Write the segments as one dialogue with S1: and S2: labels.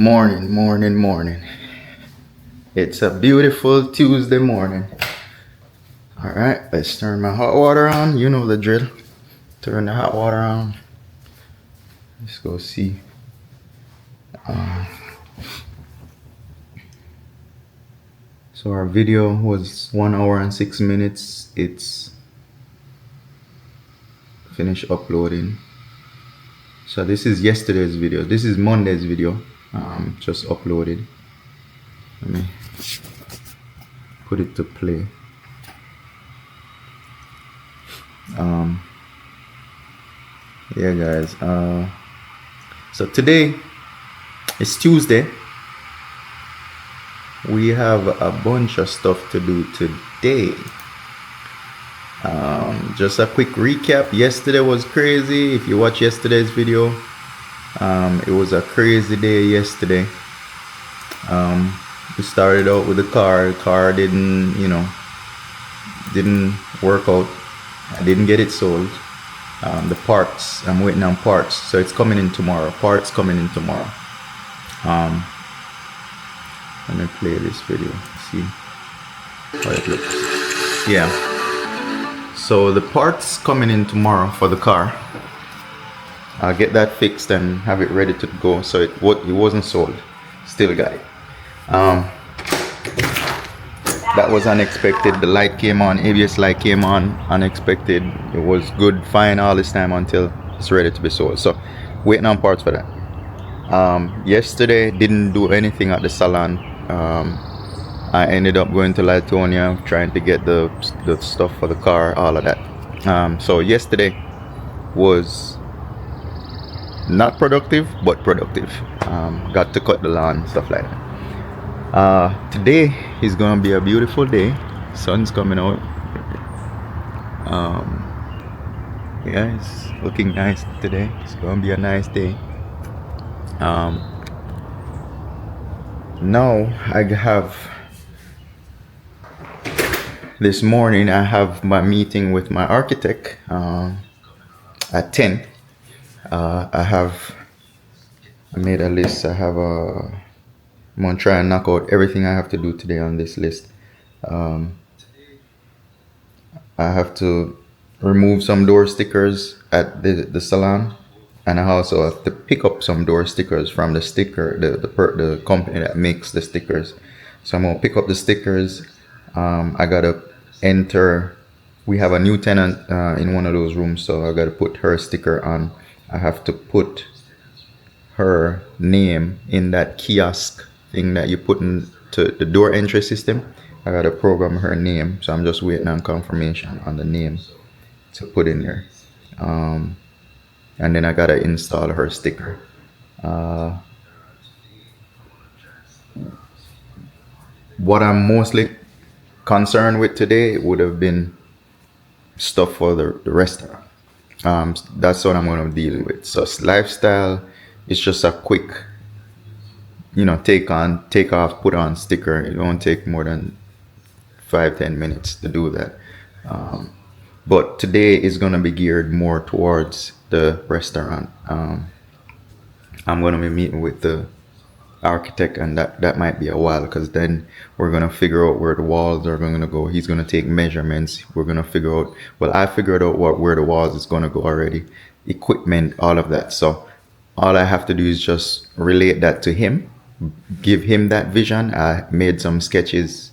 S1: Morning. It's a beautiful Tuesday morning. All right, let's turn my hot water on. You know the drill. Turn the hot water on. Let's go see. So our video was 1 hour and 6 minutes. It's finished uploading. So this is yesterday's video. This is Monday's video. Just uploaded. Let me put it to play. Yeah, guys. So today is Tuesday. We have a bunch of stuff to do today. Just a quick recap. Yesterday was crazy. If you watch yesterday's video, it was a crazy day yesterday. We started out with the car. The car didn't work out. I didn't get it sold. The parts, I'm waiting on parts, so it's coming in tomorrow. Parts coming in tomorrow. Let me play this video, see how it looks. Yeah, so the parts coming in tomorrow for the car. I'll get that fixed and have it ready to go. So it wasn't sold, still got it. That was unexpected. The light came on, ABS light came on, unexpected. It was good, fine all this time until it's ready to be sold. So waiting on parts for that. Yesterday didn't do anything at the salon. I ended up going to Latonia trying to get the stuff for the car, all of that. So yesterday was not productive, but productive. Got to cut the lawn, stuff like that. Today is gonna be a beautiful day. Sun's coming out. Yeah, it's looking nice today. It's gonna be a nice day. Now I have this morning I have my meeting with my architect at 10. I made a list. I'm gonna try and knock out everything I have to do today on this list. I have to remove some door stickers at the salon, and I also have to pick up some door stickers from the company that makes the stickers. So I'm gonna pick up the stickers. I gotta enter. We have a new tenant in one of those rooms, so I gotta put her sticker on. I have to put her name in that kiosk thing that you put into the door entry system. I gotta program her name, so I'm just waiting on confirmation on the name to put in there. And then I gotta install her sticker. What I'm mostly concerned with today would have been stuff for the restaurant. That's what I'm gonna deal with. So lifestyle is just a quick, take off, put on sticker. It won't take more than 5-10 minutes to do that. But today is gonna be geared more towards the restaurant. I'm gonna be meeting with the architect, and that might be a while, because then we're gonna figure out where the walls are gonna go. He's gonna take measurements. We're gonna figure out, I figured out where the walls is gonna go already, equipment, all of that. So all I have to do is just relate that to him, give him that vision. I made some sketches,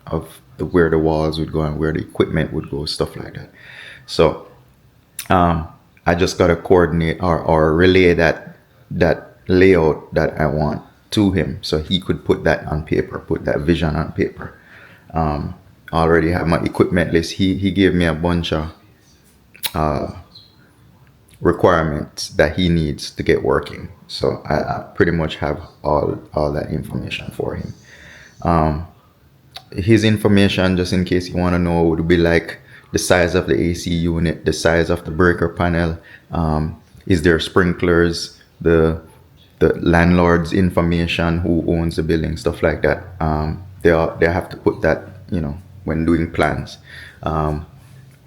S1: of where the walls would go and where the equipment would go, stuff like that. So I just gotta coordinate or relay that layout that I want to him, so he could put that on paper, put that vision on paper. I already have my equipment list. He gave me a bunch of requirements that he needs to get working, so I pretty much have all that information for him. His information, just in case you want to know, would be like the size of the AC unit, the size of the breaker panel, is there sprinklers, the landlord's information, who owns the building, stuff like that. They have to put that, when doing plans.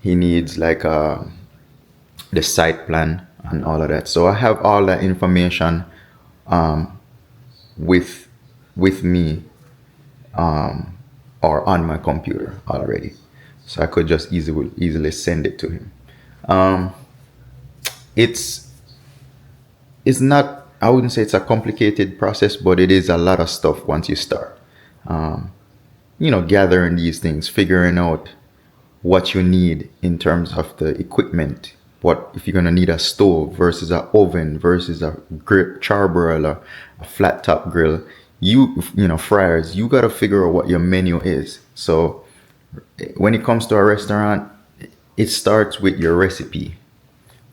S1: He needs like the site plan and all of that. So I have all that information with me, or on my computer already, so I could just easily send it to him. Um, it's it's not, I wouldn't say it's a complicated process, but it is a lot of stuff once you start. Gathering these things, figuring out what you need in terms of the equipment. What if you're gonna need a stove versus an oven versus a charbroil or a flat top grill? Fryers. You gotta figure out what your menu is. So when it comes to a restaurant, it starts with your recipe.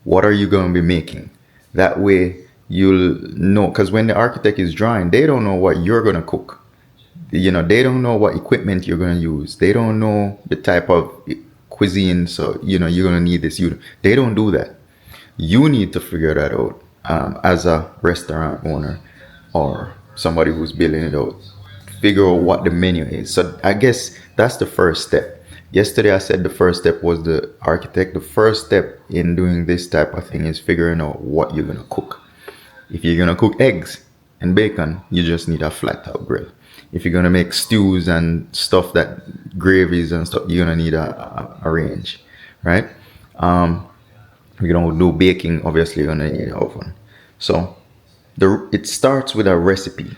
S1: What are you gonna be making? That way you'll know. Because when the architect is drawing, they don't know what you're gonna cook. They don't know what equipment you're going to use. They don't know the type of cuisine. So you're going to need this. They don't do that. You need to figure that out, as a restaurant owner or somebody who's building it out. Figure out what the menu is. So I guess that's the first step. Yesterday I said the first step was the architect. The first step in doing this type of thing is figuring out what you're going to cook. If you're going to cook eggs and bacon, you just need a flat top grill. If you're gonna make stews and stuff, that gravies and stuff, you're gonna need a range, right? If you're gonna do baking, obviously you're gonna need an oven. So it starts with a recipe,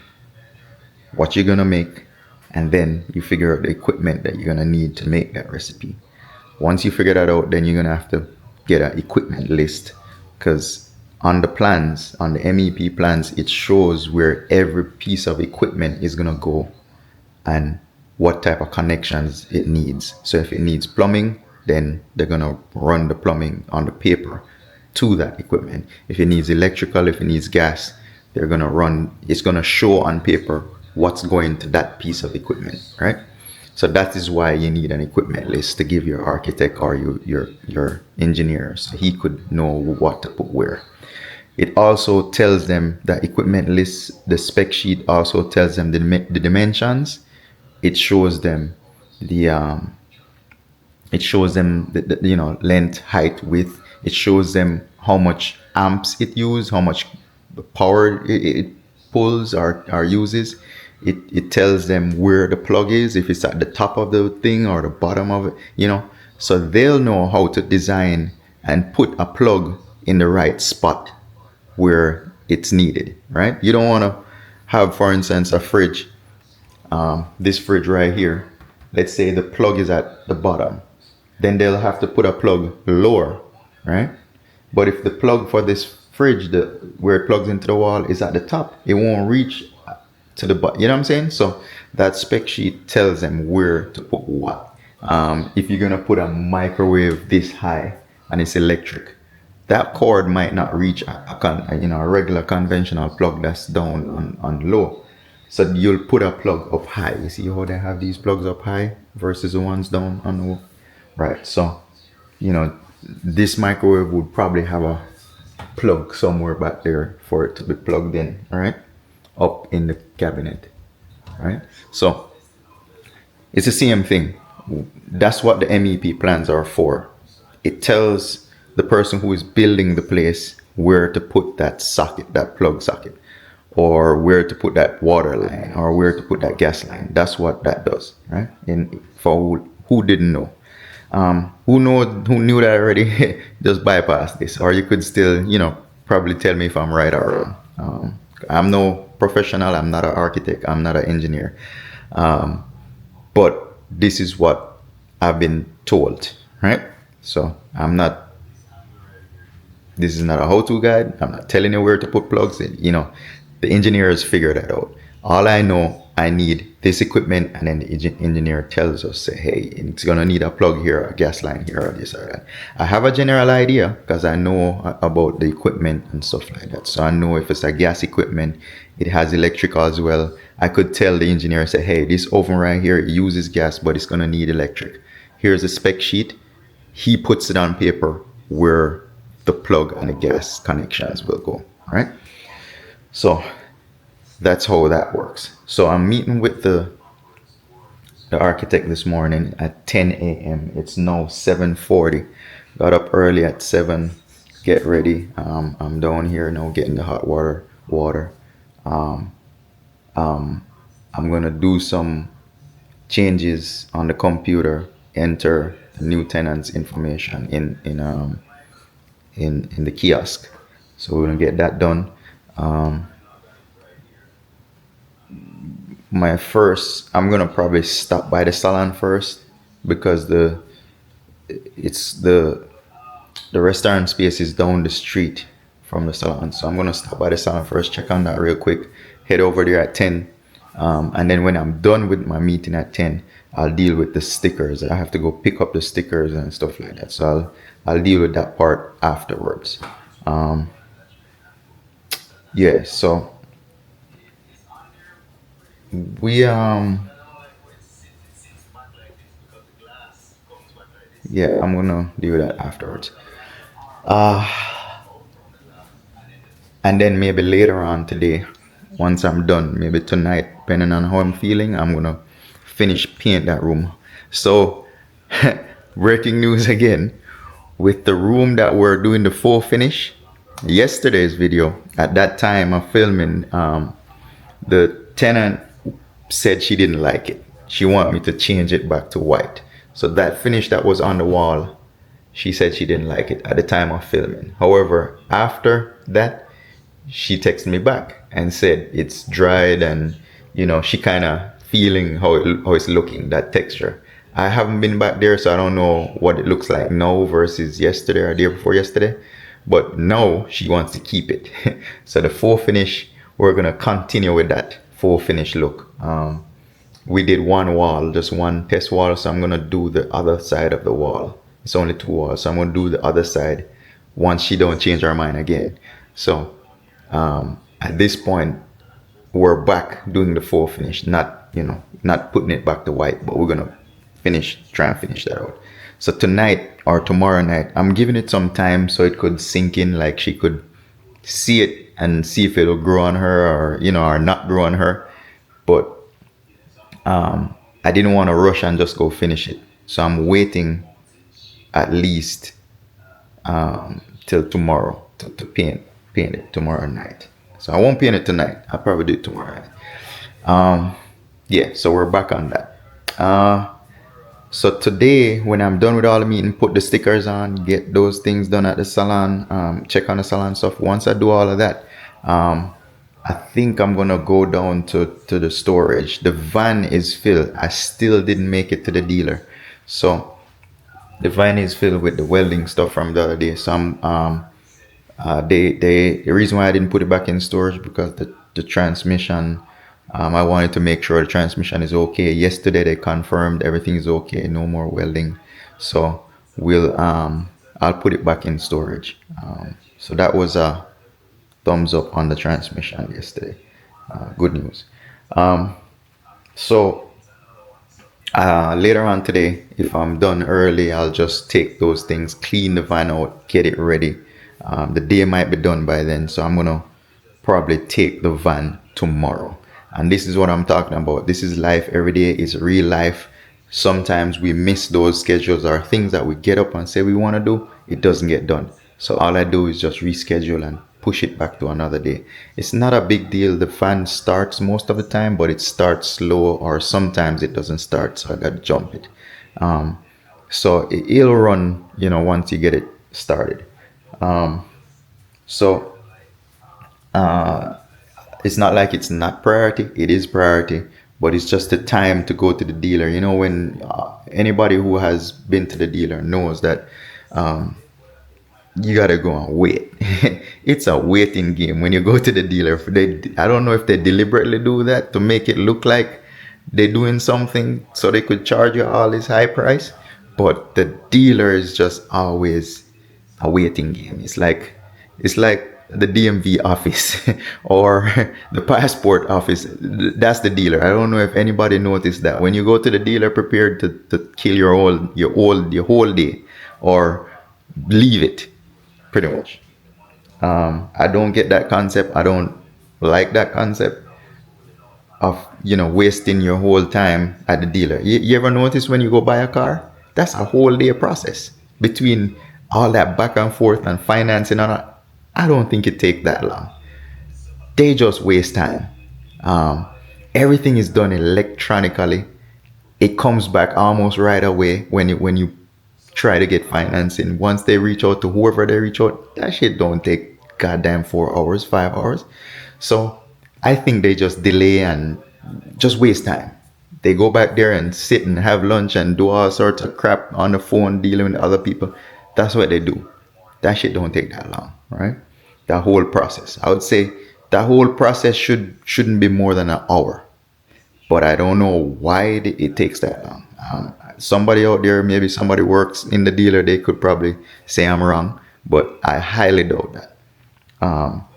S1: what you're gonna make, and then you figure out the equipment that you're gonna need to make that recipe. Once you figure that out, then you're gonna have to get an equipment list, because on the plans, on the MEP plans, it shows where every piece of equipment is gonna go and what type of connections it needs. So if it needs plumbing, then they're gonna run the plumbing on the paper to that equipment. If it needs electrical, if it needs gas, it's gonna show on paper what's going to that piece of equipment, right? So that is why you need an equipment list to give your architect or your engineer, so he could know what to put where. It also tells them that equipment list, the spec sheet also tells them the dimensions. It shows them the length, height, width. It shows them how much amps it uses, how much power it pulls or uses. It tells them where the plug is, if it's at the top of the thing or the bottom of it, so they'll know how to design and put a plug in the right spot where it's needed, right? You don't want to have, for instance, a fridge, this fridge right here. Let's say the plug is at the bottom, then they'll have to put a plug lower, right? But if the plug for this fridge, where it plugs into the wall, is at the top, it won't reach to the bottom. You know what I'm saying? So that spec sheet tells them where to put what. If you're gonna put a microwave this high and it's electric, that cord might not reach a regular conventional plug that's down on low. So you'll put a plug up high. You see how they have these plugs up high versus the ones down on low? Right. So, this microwave would probably have a plug somewhere back there for it to be plugged in, right? Up in the cabinet, right? So it's the same thing. That's what the MEP plans are for. It tells the person who is building the place where to put that socket, that plug socket, or where to put that water line, or where to put that gas line. That's what that does, right? And for who didn't know, who knew that already, just bypass this. Or you could still, probably tell me if I'm right or wrong. I'm no professional. I'm not an architect. I'm not an engineer. But this is what I've been told, right? So this is not a how-to guide. I'm not telling you where to put plugs in. The engineers figure that out. All I know, I need this equipment, and then the engineer tells us, say, hey, it's gonna need a plug here, a gas line here, or this or that. I have a general idea because I know about the equipment and stuff like that. So I know if it's a gas equipment, it has electrical as well. I could tell the engineer, say, hey, this oven right here, it uses gas, but it's gonna need electric. Here's a spec sheet. He puts it on paper where the plug and the gas connections will go, right? So that's how that works. So I'm meeting with the architect this morning at 10 a.m. It's now 7:40. Got up early at 7, get ready. I'm down here now getting the hot water. I'm gonna do some changes on the computer, enter the new tenant's information in the kiosk. So we're gonna get that done. Um, I'm gonna probably stop by the salon first because it's the restaurant space is down the street from the salon. So I'm gonna stop by the salon first, check on that real quick, head over there at 10. And then when I'm done with my meeting at 10, I'll deal with the stickers. I have to go pick up the stickers and stuff like that. So I'll deal with that part afterwards. Um, yeah, so we yeah, I'm gonna deal with that afterwards. Uh and then maybe later on today, once I'm done, maybe tonight, depending on how I'm feeling, I'm gonna finish paint that room. So breaking news again, with the room that we're doing the full finish, yesterday's video, at that time of filming, the tenant said she didn't like it. She wanted me to change it back to white. So that finish that was on the wall, she said she didn't like it at the time of filming. However, after that, she texted me back and said it's dried, and she kind of feeling how it's looking, that texture. I haven't been back there, so I don't know what it looks like now versus yesterday or day before yesterday, but now she wants to keep it. So the full finish, we're gonna continue with that full finish look. We did one wall, just one test wall, so I'm gonna do the other side of the wall. It's only two walls, so I'm gonna do the other side once she don't change her mind again. So at this point, we're back doing the full finish, not putting it back to white, but we're gonna try and finish that out. So tonight or tomorrow night, I'm giving it some time so it could sink in, like she could see it and see if it'll grow on her, or not grow on her. But I didn't want to rush and just go finish it, so I'm waiting at least till tomorrow to paint it tomorrow night. So I won't paint it tonight. I'll probably do it tomorrow night. Yeah, so we're back on that. So today, when I'm done with all the meeting, put the stickers on, get those things done at the salon, check on the salon stuff. Once I do all of that, I think I'm gonna go down to the storage. The van is filled. I still didn't make it to the dealer, so the van is filled with the welding stuff from the other day. So the reason why I didn't put it back in storage, because the transmission, I wanted to make sure the transmission is okay. Yesterday they confirmed everything is okay, no more welding. So I'll put it back in storage. So that was a thumbs up on the transmission yesterday. Good news. So later on today, if I'm done early, I'll just take those things, clean the van out, get it ready. The day might be done by then, so I'm gonna probably take the van tomorrow. And this is what I'm talking about. This is life. Every day is real life. Sometimes we miss those schedules, or things that we get up and say we want to do, it doesn't get done. So all I do is just reschedule and push it back to another day. It's not a big deal. The fan starts most of the time, but it starts slow, or sometimes it doesn't start, so I got to jump it. So it'll run, once you get it started. So it's not like it's not priority. It is priority, but it's just the time to go to the dealer. When anybody who has been to the dealer knows that you gotta go and wait. It's a waiting game when you go to the dealer. I don't know if they deliberately do that to make it look like they're doing something so they could charge you all this high price, but the dealer is just always a waiting game. It's like the DMV office or the passport office. That's the dealer. I don't know if anybody noticed that when you go to the dealer prepared to kill your whole day or leave it, pretty much. I don't get that concept. I don't like that concept of wasting your whole time at the dealer. You ever notice when you go buy a car, that's a whole day process between all that back and forth and financing and all. I don't think it take that long. They just waste time. Everything is done electronically. It comes back almost right away when you try to get financing. Once they reach out to whoever they reach out, that shit don't take goddamn 4 hours, 5 hours. So I think they just delay and just waste time. They go back there and sit and have lunch and do all sorts of crap on the phone dealing with other people. That's what they do. That shit don't take that long, right? That whole process. I would say that whole process shouldn't be more than an hour. But I don't know why it takes that long. Somebody out there, maybe somebody works in the dealer, they could probably say I'm wrong, but I highly doubt that.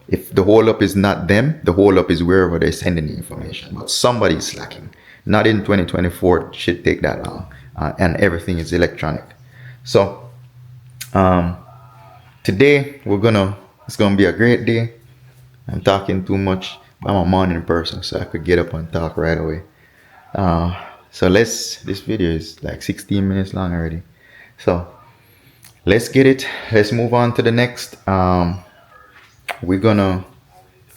S1: If the hold up is not them, the hold up is wherever they're sending the information. But somebody's slacking. Not in 2024, it should take that long. And everything is electronic. So today it's gonna be a great day. I'm talking too much. I'm a morning person, so I could get up and talk right away. So this video is like 16 minutes long already. So let's get it. Let's move on to the next. We're gonna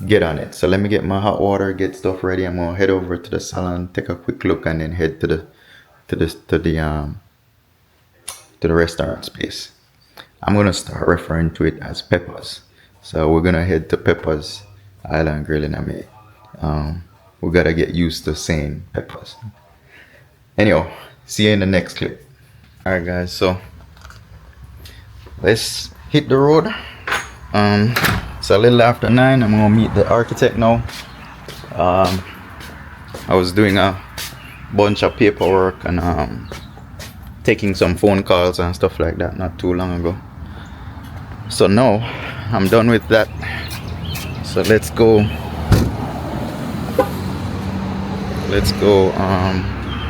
S1: get on it. So let me get my hot water, get stuff ready. I'm gonna head over to the salon, take a quick look, and then head to the restaurant space. I'm gonna start referring to it as Peppers. So we're gonna head to Peppers Island Grill in Ame. We gotta get used to saying Peppers. Anyhow, see you in the next clip. Alright guys, so let's hit the road. It's a little after 9. I'm gonna meet the architect now. I was doing a bunch of paperwork and taking some phone calls and stuff like that not too long ago. So now I'm done with that. So let's go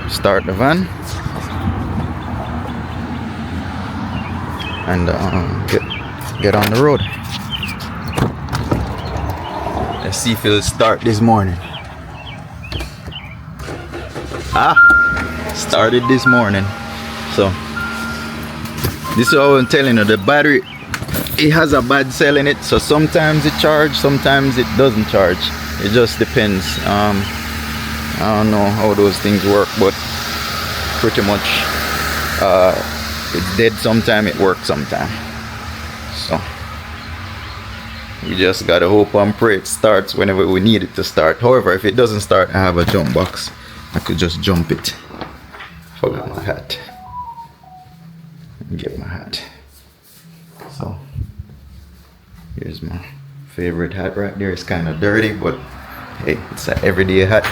S1: start the van and get on the road. Let's see if it'll start this morning. Started this morning. So this is what I'm telling you, the battery, it has a bad cell in it, so sometimes it charges, sometimes it doesn't charge. It just depends. I don't know how those things work, but pretty much it's dead sometime, it works sometime. So we just gotta hope and pray it starts whenever we need it to start. However, if it doesn't start, I have a jump box. I could just jump it. Forgot my hat. Get my hat. So here's my favorite hat right there. It's kind of dirty, but hey, it's an everyday hat.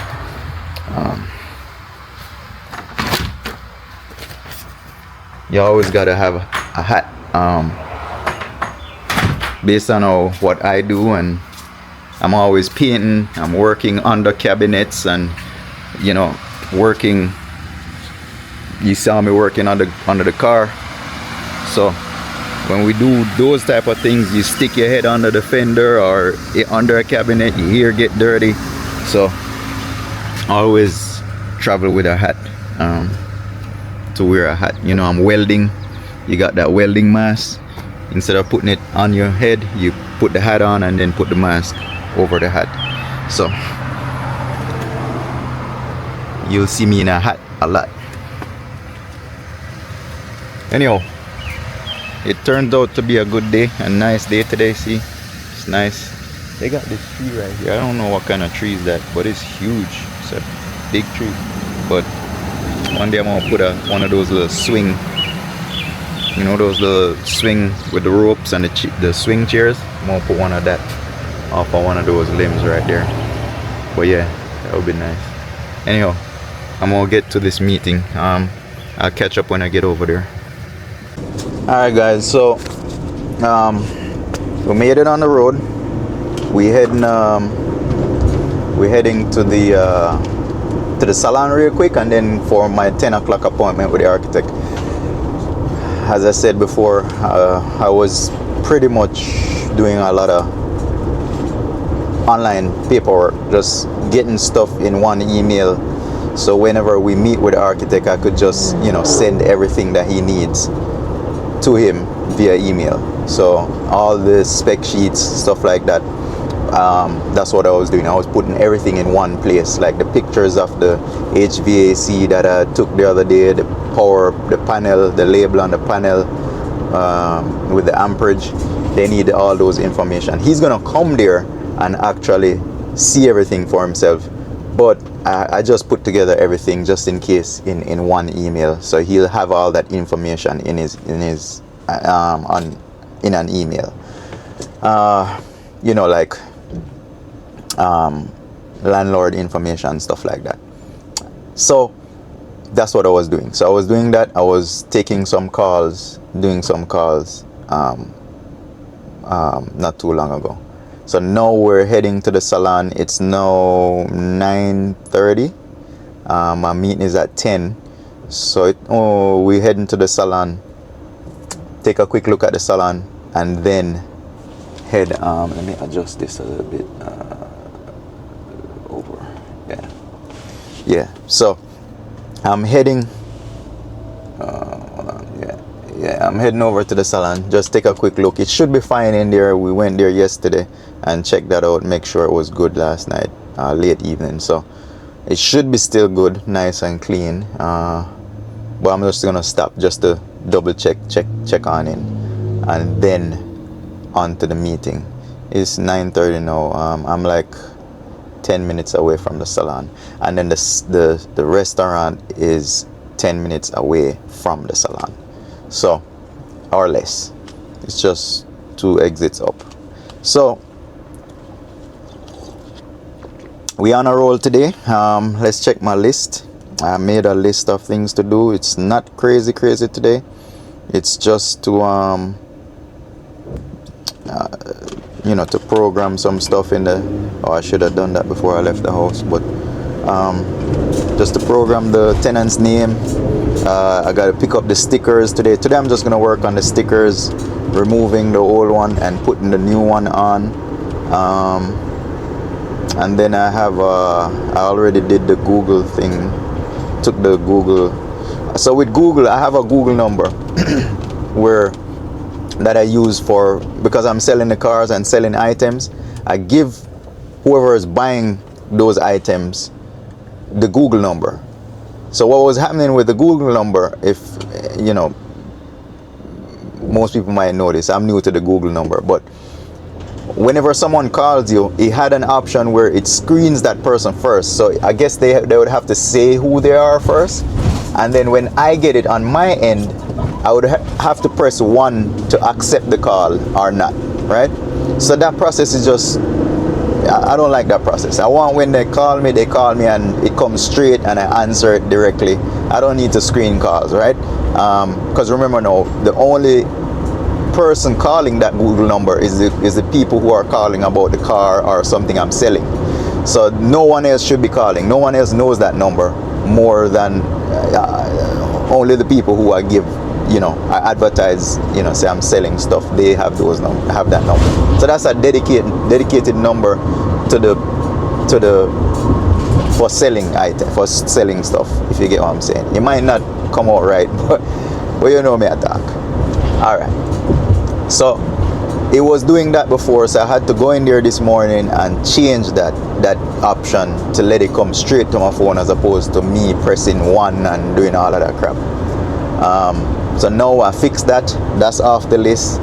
S1: You always gotta have a hat based on what I do, and I'm always painting. I'm working under cabinets and working. You saw me working under the car. So when we do those type of things, you stick your head under the fender or under a cabinet, your hair get dirty. So always travel with a hat, to wear a hat. I'm welding. You got that welding mask. Instead of putting it on your head, you put the hat on and then put the mask over the hat. So you'll see me in a hat a lot. Anyhow, it turned out to be a good day, a nice day today. See, it's nice. They got this tree right here. I don't know what kind of tree is that, but it's huge. It's a big tree. But one day I'm gonna put one of those little swing, those little swing with the ropes and the swing chairs. I'm gonna put one of that off of one of those limbs right there. But yeah, that would be nice. Anyhow, I'm gonna get to this meeting. I'll catch up when I get over there. Alright guys, so we made it on the road. We're heading to the salon real quick, and then for my 10 o'clock appointment with the architect. As I said before, I was pretty much doing a lot of online paperwork, just getting stuff in one email, so whenever we meet with the architect, I could just send everything that he needs to him via email. So all the spec sheets, stuff like that, That's what I was doing. I was putting everything in one place, like the pictures of the HVAC that I took the other day, the power, the panel, the label on the panel, with the amperage. They need all those information. He's gonna come there and actually see everything for himself, but I just put together everything just in case in one email, so he'll have all that information in an email. Like landlord information, stuff like that. So that's what I was doing. So I was doing that. I was taking some calls, doing some calls not too long ago. So now we're heading to the salon. It's now 9:30. My meeting is at 10. So we're heading to the salon. Take a quick look at the salon and then head. Let me adjust this a little bit over. Yeah. So I'm heading. Hold on. Yeah. I'm heading over to the salon. Just take a quick look. It should be fine in there. We went there yesterday and checked that out. Make sure it was good last night, late evening. So it should be still good, nice and clean. But I'm just gonna stop just to double check on in, and then on to the meeting. It's 9:30 now. I'm like 10 minutes away from the salon, and then the restaurant is 10 minutes away from the salon, so or less. It's just 2 exits up. So we on a roll today. Let's check my list. I made a list of things to do. It's not crazy today. It's just to to program some stuff in the. Oh, I should have done that before I left the house, but just to program the tenant's name. I got to pick up the stickers today. Today I'm just gonna work on the stickers, removing the old one and putting the new one on. And then I already did the Google thing. Took the Google. So with Google, I have a Google number that I use because I'm selling the cars and selling items. I give whoever is buying those items the Google number. So what was happening with the Google number, if most people might know this, I'm new to the Google number, but whenever someone calls you, it had an option where it screens that person first. So I guess they would have to say who they are first, and then when I get it on my end, I would have to press 1 to accept the call or not, right? So that process is just, I don't like that process. I want when they call me and it comes straight and I answer it directly. I don't need to screen calls, right? Because remember now, the only person calling that Google number is the people who are calling about the car or something I'm selling. So no one else should be calling. No one else knows that number more than only the people who I give, I advertise, say I'm selling stuff. They have have that number. So that's a dedicated number for selling stuff. If you get what I'm saying, it might not come out right, but you know me attack. All right. So it was doing that before, so I had to go in there this morning and change that option to let it come straight to my phone as opposed to me pressing 1 and doing all of that crap. So now I fixed that. That's off the list.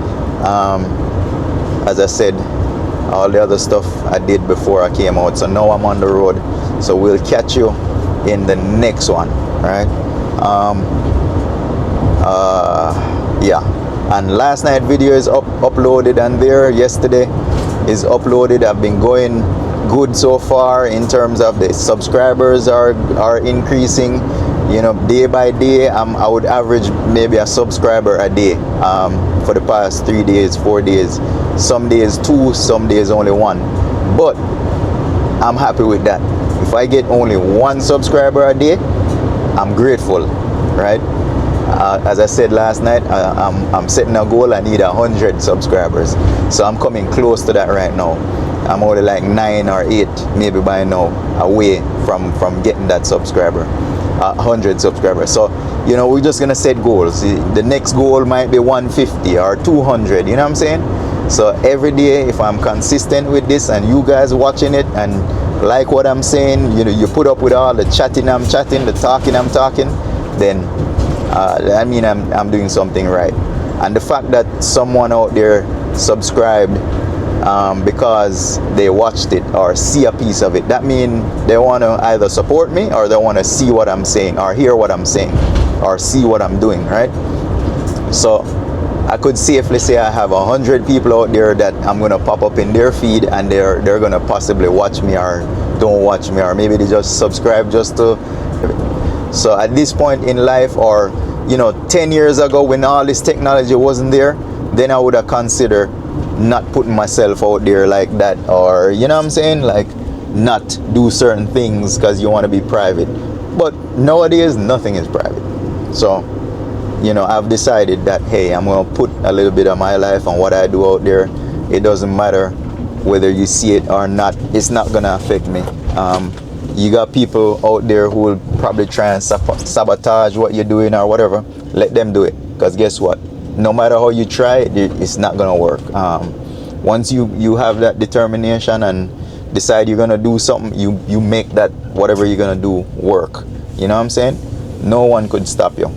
S1: As I said, all the other stuff I did before I came out. So now I'm on the road. So we'll catch you in the next one, right? Yeah. And last night video is uploaded, and there yesterday is uploaded. I've been going good so far in terms of the subscribers are increasing, day by day. I would average maybe a subscriber a day for the past 3 days, 4 days, some days 2, some days only 1, but I'm happy with that. If I get only 1 subscriber a day, I'm grateful, right? As I said last night, I'm setting a goal. I need 100 subscribers, so I'm coming close to that right now. I'm only like 9 or 8 maybe by now away from getting that 100 subscribers. So we're just gonna set goals. The next goal might be 150 or 200, you know what I'm saying? So every day, if I'm consistent with this and you guys watching it and like what I'm saying, you know, you put up with all the chatting I'm chatting, the talking I'm talking, then I mean I'm doing something right. And the fact that someone out there subscribed because they watched it or see a piece of it, that means they want to either support me or they want to see what I'm saying or hear what I'm saying or see what I'm doing, right? So I could safely say I have 100 people out there that I'm gonna pop up in their feed and they're gonna possibly watch me or don't watch me, or maybe they just subscribe just to. So at this point in life, or you know, 10 years ago when all this technology wasn't there, then I would have considered not putting myself out there like that, or you know what I'm saying, like not do certain things because you want to be private. But nowadays nothing is private. So you know, I've decided that hey, I'm gonna put a little bit of my life and what I do out there. It doesn't matter whether you see it or not, it's not gonna affect me. You got people out there who will probably try and sabotage what you're doing or whatever. Let them do it, because guess what, no matter how you try it, it's not gonna work. Once you have that determination and decide you're gonna do something, you make that whatever you're gonna do work. You know what I'm saying? No one could stop you.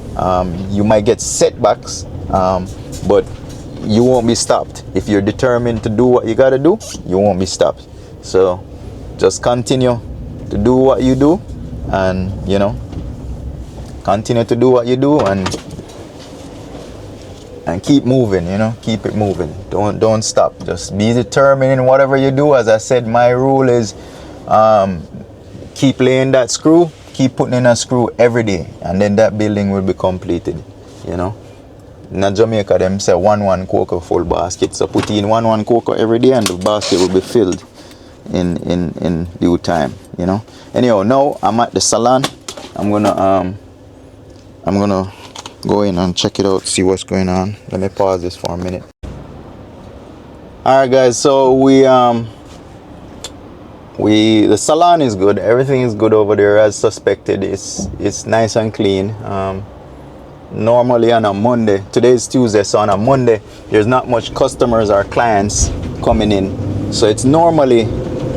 S1: You might get setbacks, but you won't be stopped. If you're determined to do what you gotta do, you won't be stopped. So just continue to do what you do, and you know, continue to do what you do and keep moving, you know, keep it moving. Don't stop. Just be determined in whatever you do. As I said, my rule is keep laying that screw, keep putting in a screw every day, and then that building will be completed, you know. In Jamaica, them say 1 cocoa full basket. So put in 1 cocoa every day and the basket will be filled in due time, you know. Anyhow, now I'm at the salon. I'm gonna go in and check it out, see what's going on. Let me pause this for a minute. Alright guys, so the salon is good, everything is good over there as suspected. It's nice and clean. Normally on a Monday, today is Tuesday, so on a Monday there's not much customers or clients coming in, so it's normally,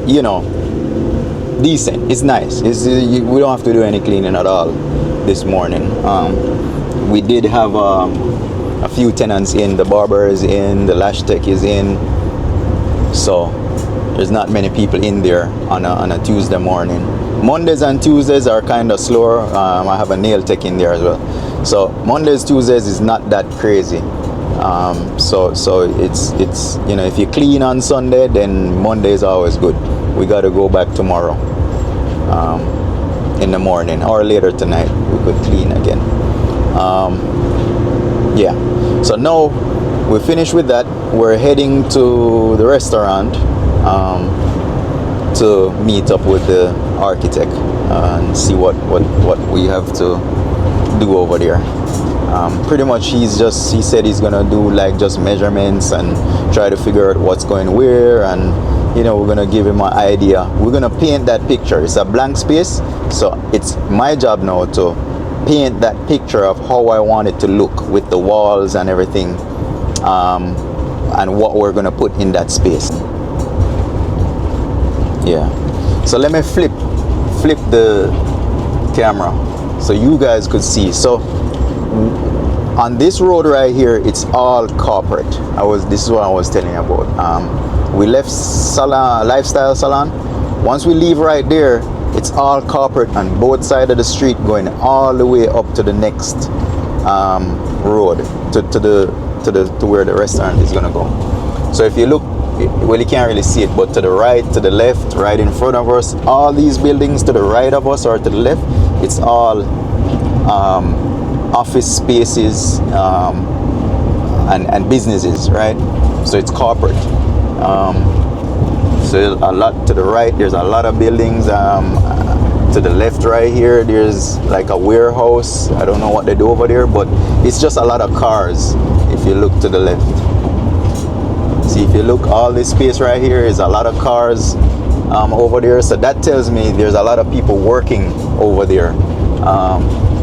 S1: you know, decent. It's nice. We don't have to do any cleaning at all this morning. We did have a few tenants in. The barber is in, the lash tech is in, so there's not many people in there on a Tuesday morning. Mondays and Tuesdays are kind of slower. I have a nail tech in there as well. So Mondays, Tuesdays is not that crazy. So it's you know, if you clean on Sunday, then Monday is always good. We got to go back tomorrow in the morning, or later tonight we could clean again. Yeah, so now we're finished with that. We're heading to the restaurant to meet up with the architect and see what we have to do over there. Pretty much he said he's gonna do like just measurements and try to figure out what's going where, and you know, we're gonna give him an idea. We're gonna paint that picture. It's a blank space, so it's my job now to paint that picture of how I want it to look with the walls and everything, and what we're gonna put in that space. Yeah, so let me flip the camera so you guys could see. So on this road right here, it's all corporate. This is what I was telling you about. We left lifestyle salon. Once we leave right there, it's all corporate on both sides of the street, going all the way up to the next road to where the restaurant is gonna go. So if you look, well, you can't really see it, but to the right, to the left, right in front of us, all these buildings to the right of us or to the left, it's all office spaces and businesses, right? So it's corporate. So a lot to the right, there's a lot of buildings. To the left right here, there's like a warehouse. I don't know what they do over there, but it's just a lot of cars if you look to the left. See, if you look, all this space right here is a lot of cars over there. So that tells me there's a lot of people working over there.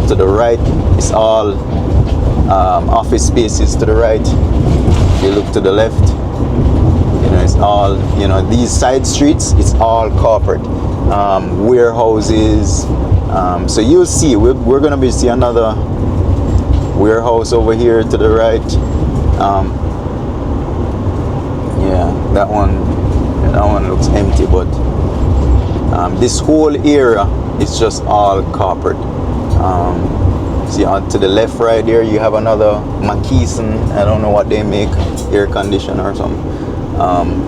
S1: To the right, it's all office spaces to the right. If you look to the left, all, you know, these side streets, it's all corporate, warehouses. So you'll see, we're gonna be see another warehouse over here to the right. Yeah, that one looks empty, but this whole area is just all corporate. See, on to the left right there, you have another McKeeson. I don't know what they make, air conditioner or something.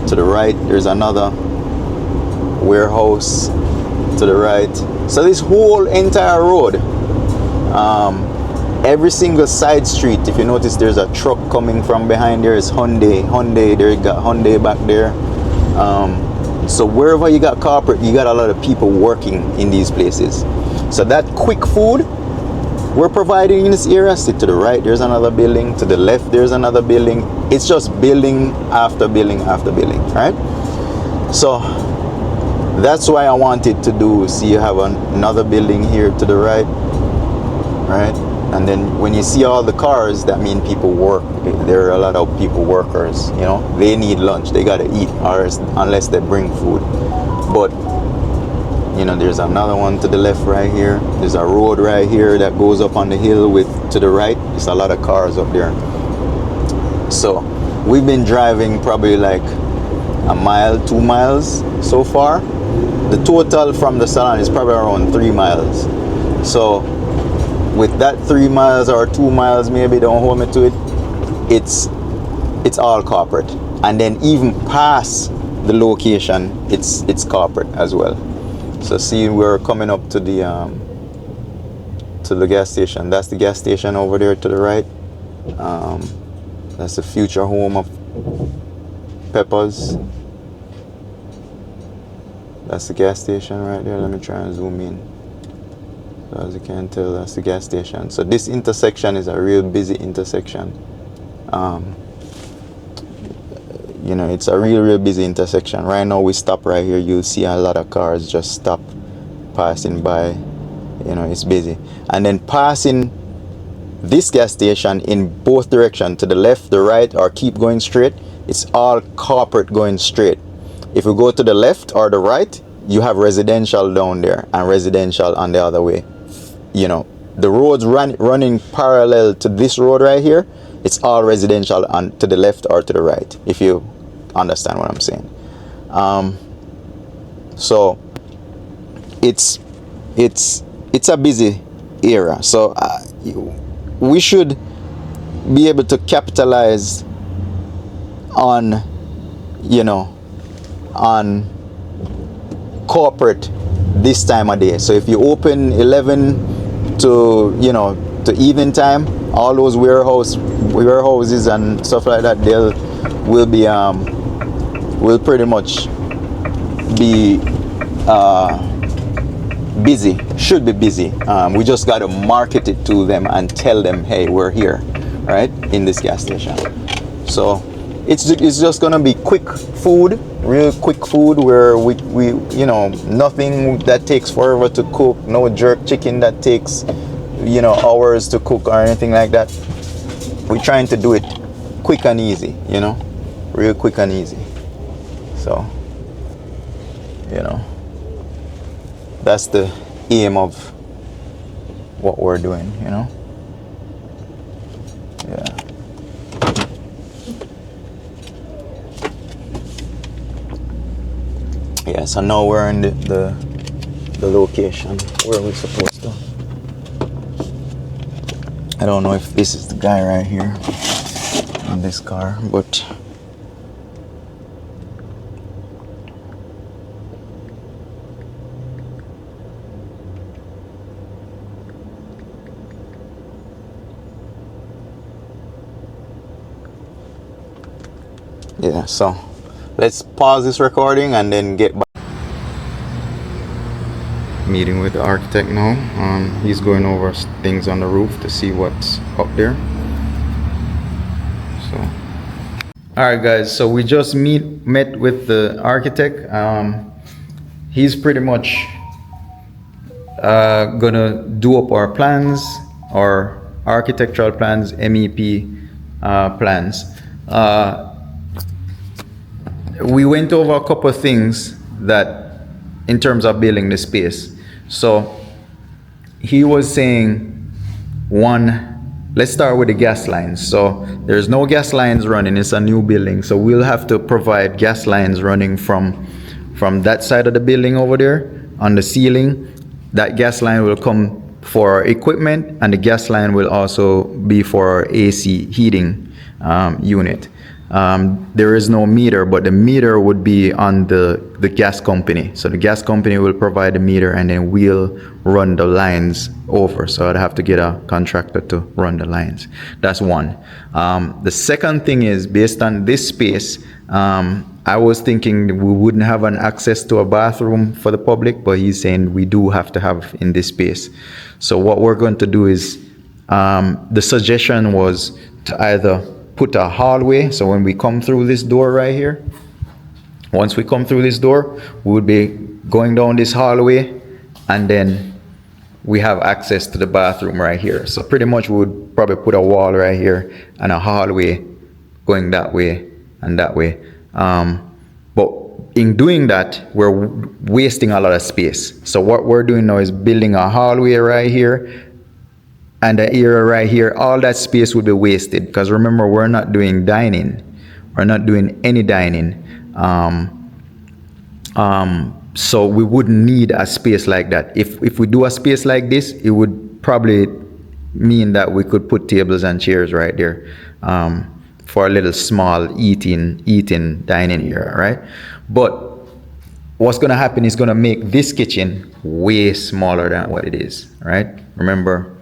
S1: To the right, there's another warehouse to the right. So this whole entire road, every single side street, if you notice, there's a truck coming from behind. There is Hyundai. There you got Hyundai back there. So wherever you got corporate, you got a lot of people working in these places. So that quick food we're providing in this area. See, to the right there's another building, to the left there's another building. It's just building after building after building, right? So that's why I wanted to do, see, you have another building here to the right, and then when you see all the cars, that means people work. There are a lot of people workers, you know, they need lunch, they gotta eat, or unless they bring food. But you know, there's another one to the left right here. There's a road right here that goes up on the hill with to the right. There's a lot of cars up there. So we've been driving probably like a mile, 2 miles so far. The total from the salon is probably around 3 miles. So with that 3 miles or 2 miles, maybe, don't hold me to it, it's all corporate. And then even past the location, it's corporate as well. So see, we're coming up to the gas station. That's the gas station over there to the right. That's the future home of Peppers. That's the gas station right there. Let me try and zoom in. So as you can tell, that's the gas station. So this intersection is a real busy intersection. You know, it's a real busy intersection. Right now we stop right here. You'll see a lot of cars just stop, passing by. You know, it's busy. And then passing this gas station in both directions, to the left, the right, or keep going straight, it's all corporate going straight. If we go to the left or the right, you have residential down there and residential on the other way. You know, the roads running parallel to this road right here, it's all residential on to the left or to the right, if you understand what I'm saying. So it's a busy area. So we should be able to capitalize on, you know, on corporate this time of day. So if you open 11 to, you know, to evening time, all those warehouses and stuff like that, will pretty much be busy, should be busy. We just got to market it to them and tell them, hey, we're here, right, in this gas station. So it's just gonna be quick food, real quick food, where we you know, nothing that takes forever to cook, no jerk chicken that takes, you know, hours to cook or anything like that. We're trying to do it quick and easy, you know, real quick and easy. So, you know, that's the aim of what we're doing, you know. Yeah. Yeah, so now we're in the location where we're supposed to. I don't know if this is the guy right here in this car, but yeah, so let's pause this recording and then get back. Meeting with the architect now. He's going over things on the roof to see what's up there. So, all right, guys. So we just met with the architect. He's pretty much gonna do up our plans, our architectural plans, MEP plans. we went over a couple of things that, in terms of building the space. So he was saying, one, let's start with the gas lines. So there's no gas lines running. It's a new building, so we'll have to provide gas lines running from that side of the building over there on the ceiling. That gas line will come for our equipment, and the gas line will also be for our AC heating unit. There is no meter, but the meter would be on the gas company. So the gas company will provide the meter, and then we'll run the lines over. So I'd have to get a contractor to run the lines. That's one. The second thing is, based on this space, I was thinking we wouldn't have an access to a bathroom for the public, but he's saying we do have to have in this space. So what we're going to do is, the suggestion was to either put a hallway. So when we come through this door right here, once we come through this door, we would be going down this hallway, and then we have access to the bathroom right here. So pretty much we would probably put a wall right here and a hallway going that way and that way. But in doing that, we're wasting a lot of space. So what we're doing now is building a hallway right here, and the area right here, all that space would be wasted, because remember, we're not doing dining. We're not doing any dining. So we wouldn't need a space like that. If we do a space like this, it would probably mean that we could put tables and chairs right there for a little small eating dining area, right? But what's going to happen is going to make this kitchen way smaller than what it is, right? Remember,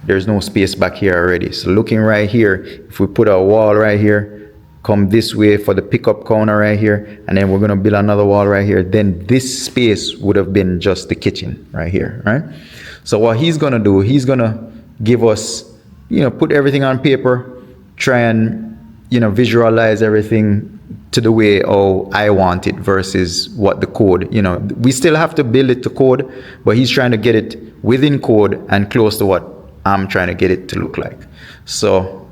S1: there's no space back here already. So looking right here, if we put a wall right here, come this way for the pickup counter right here, and then we're going to build another wall right here, then this space would have been just the kitchen right here, right? So what he's going to do, he's going to give us, put everything on paper, try and, visualize everything to the way I want it versus what the code, we still have to build it to code, but he's trying to get it within code and close to what I'm trying to get it to look like. So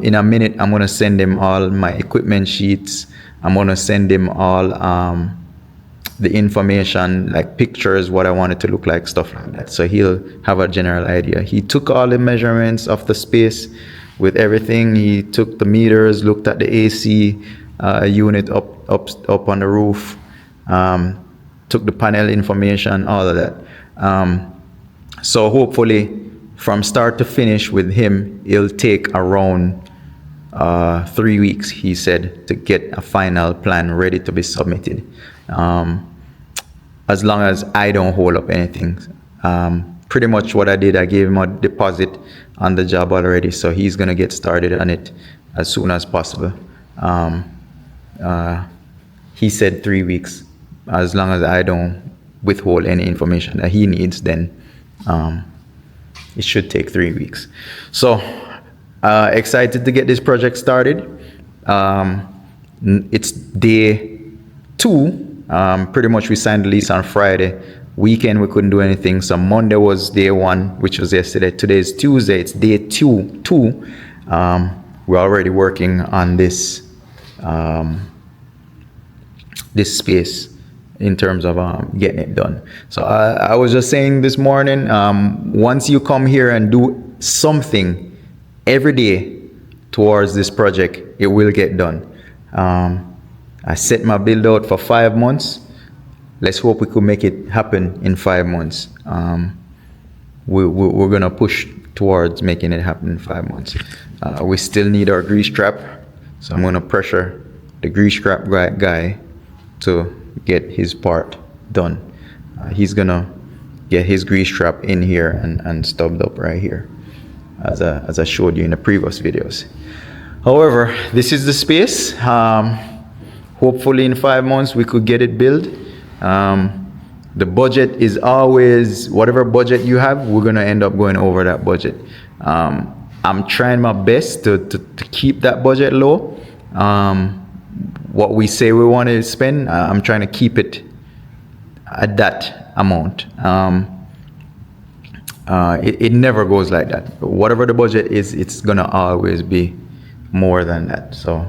S1: in a minute, I'm going to send him all my equipment sheets. I'm going to send him all the information, like pictures, what I want it to look like, stuff like that. So he'll have a general idea. He took all the measurements of the space with everything. He took the meters, looked at the AC unit up on the roof, took the panel information, all of that. So hopefully, from start to finish with him, it'll take around 3 weeks, he said, to get a final plan ready to be submitted. As long as I don't hold up anything. Pretty much what I did, I gave him a deposit on the job already, so he's going to get started on it as soon as possible. He said 3 weeks. As long as I don't withhold any information that he needs, then it should take 3 weeks. So excited to get this project started. It's day 2. Pretty much we signed the lease on Friday. Weekend we couldn't do anything. So Monday was day 1, which was yesterday. Today is Tuesday. It's day 2. We're already working on this this space in terms of getting it done. So I was just saying this morning, once you come here and do something every day towards this project, it will get done. I set my build out for 5 months. Let's hope we could make it happen in 5 months. We're gonna push towards making it happen in 5 months. We still need our grease trap, so I'm gonna pressure the grease trap guy to get his part done. He's gonna get his grease trap in here and stubbed up right here, as I showed you in the previous videos. However, this is the space. Hopefully in 5 months we could get it built. The budget is always, whatever budget you have, we're gonna end up going over that budget. I'm trying my best to keep that budget low. What we say we want to spend, I'm trying to keep it at that amount. It never goes like that. Whatever the budget is, it's gonna always be more than that. So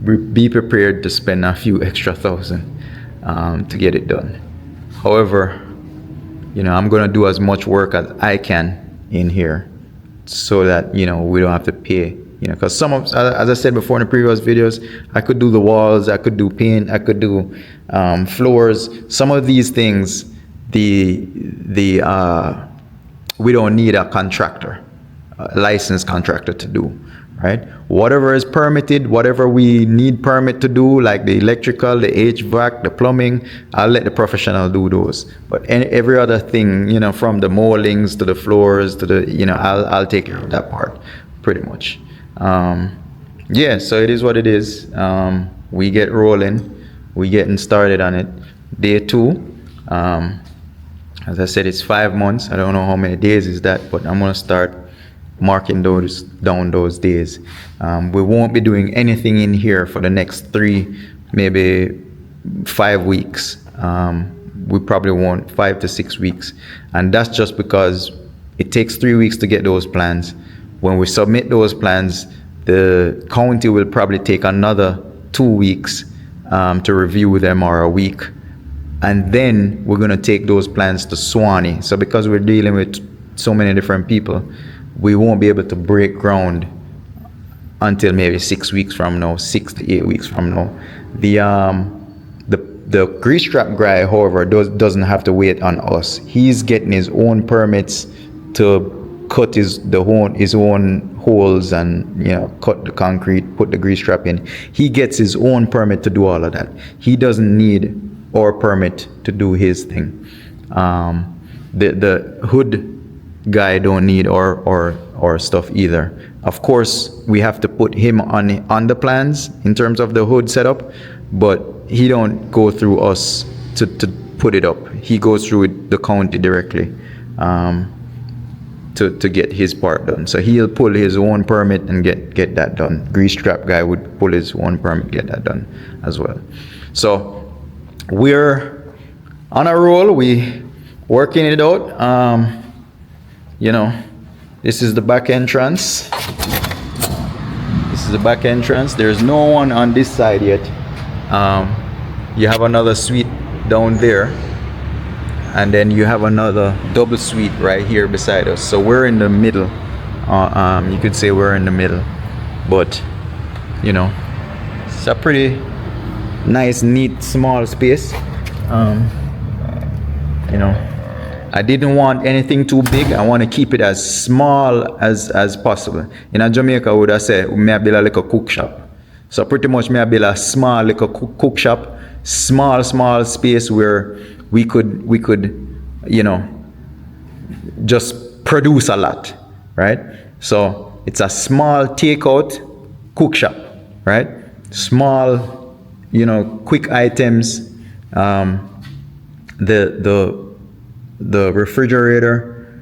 S1: be prepared to spend a few extra thousand to get it done. However, I'm gonna do as much work as I can in here, so that we don't have to pay. Because as I said before in the previous videos, I could do the walls, I could do paint, I could do floors. Some of these things, we don't need a contractor, a licensed contractor to do, right? Whatever is permitted, whatever we need permit to do, like the electrical, the HVAC, the plumbing, I'll let the professional do those. But every other thing, from the moldings to the floors to the, I'll take care of that part, pretty much. Yeah, so it is what it is. We get rolling, we getting started on it. Day 2. As I said, it's 5 months. I don't know how many days is that, but I'm gonna start marking down those days. We won't be doing anything in here for the next 3, maybe 5 weeks. We probably won't 5 to 6 weeks, and that's just because it takes 3 weeks to get those plans. When we submit those plans, the county will probably take another 2 weeks to review them, or a week. And then we're going to take those plans to Swanee. So because we're dealing with so many different people, we won't be able to break ground until maybe 6 weeks from now, 6 to 8 weeks from now. The grease trap guy, however, doesn't have to wait on us. He's getting his own permits to cut his own holes and cut the concrete, put the grease trap in. He gets his own permit to do all of that. He doesn't need our permit to do his thing. The hood guy don't need our stuff either. Of course, we have to put him on the plans in terms of the hood setup, but he don't go through us to put it up. He goes through the county directly to get his part done. So he'll pull his own permit and get that done. Grease trap guy would pull his own permit, get that done as well. So we're on a roll. We working it out. This is the back entrance. This is the back entrance. There's no one on this side yet. You have another suite down there, and then you have another double suite right here beside us. So we're in the middle. You could say we're in the middle, but it's a pretty nice, neat, small space. I didn't want anything too big. I want to keep it as small as possible. In Jamaica, would I say may I build a little cook shop. So pretty much may I build a small little cook shop, small space where we could just produce a lot, right? So it's a small takeout cook shop, right? Small, quick items. The refrigerator,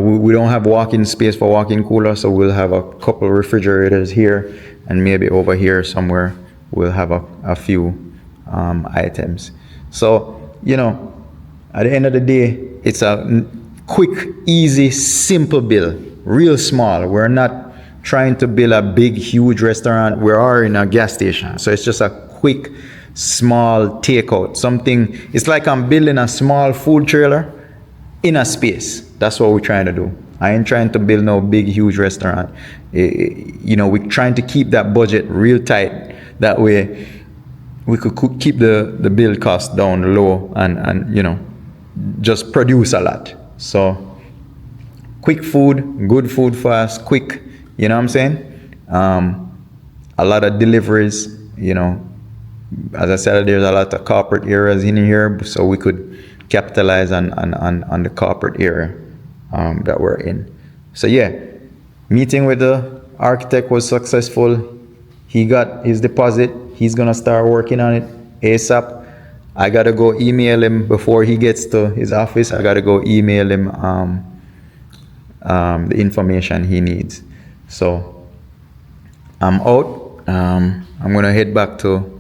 S1: we don't have walk-in space for walk-in cooler, so we'll have a couple of refrigerators here, and maybe over here somewhere we'll have a few items. So at the end of the day, it's a quick, easy, simple build, real small. We're not trying to build a big, huge restaurant. We are in a gas station, so it's just a quick, small takeout. Something, it's like I'm building a small food trailer in a space. That's what we're trying to do. I ain't trying to build no big, huge restaurant. We're trying to keep that budget real tight. That way, we could keep the build cost down low and just produce a lot. So, quick food, good food fast, quick. You know what I'm saying? A lot of deliveries. As I said, there's a lot of corporate areas in here, so we could capitalize on the corporate area that we're in. So yeah, meeting with the architect was successful. He got his deposit. He's gonna start working on it ASAP. I gotta go email him before he gets to his office. I gotta go email him the information he needs. So I'm out. I'm gonna head back to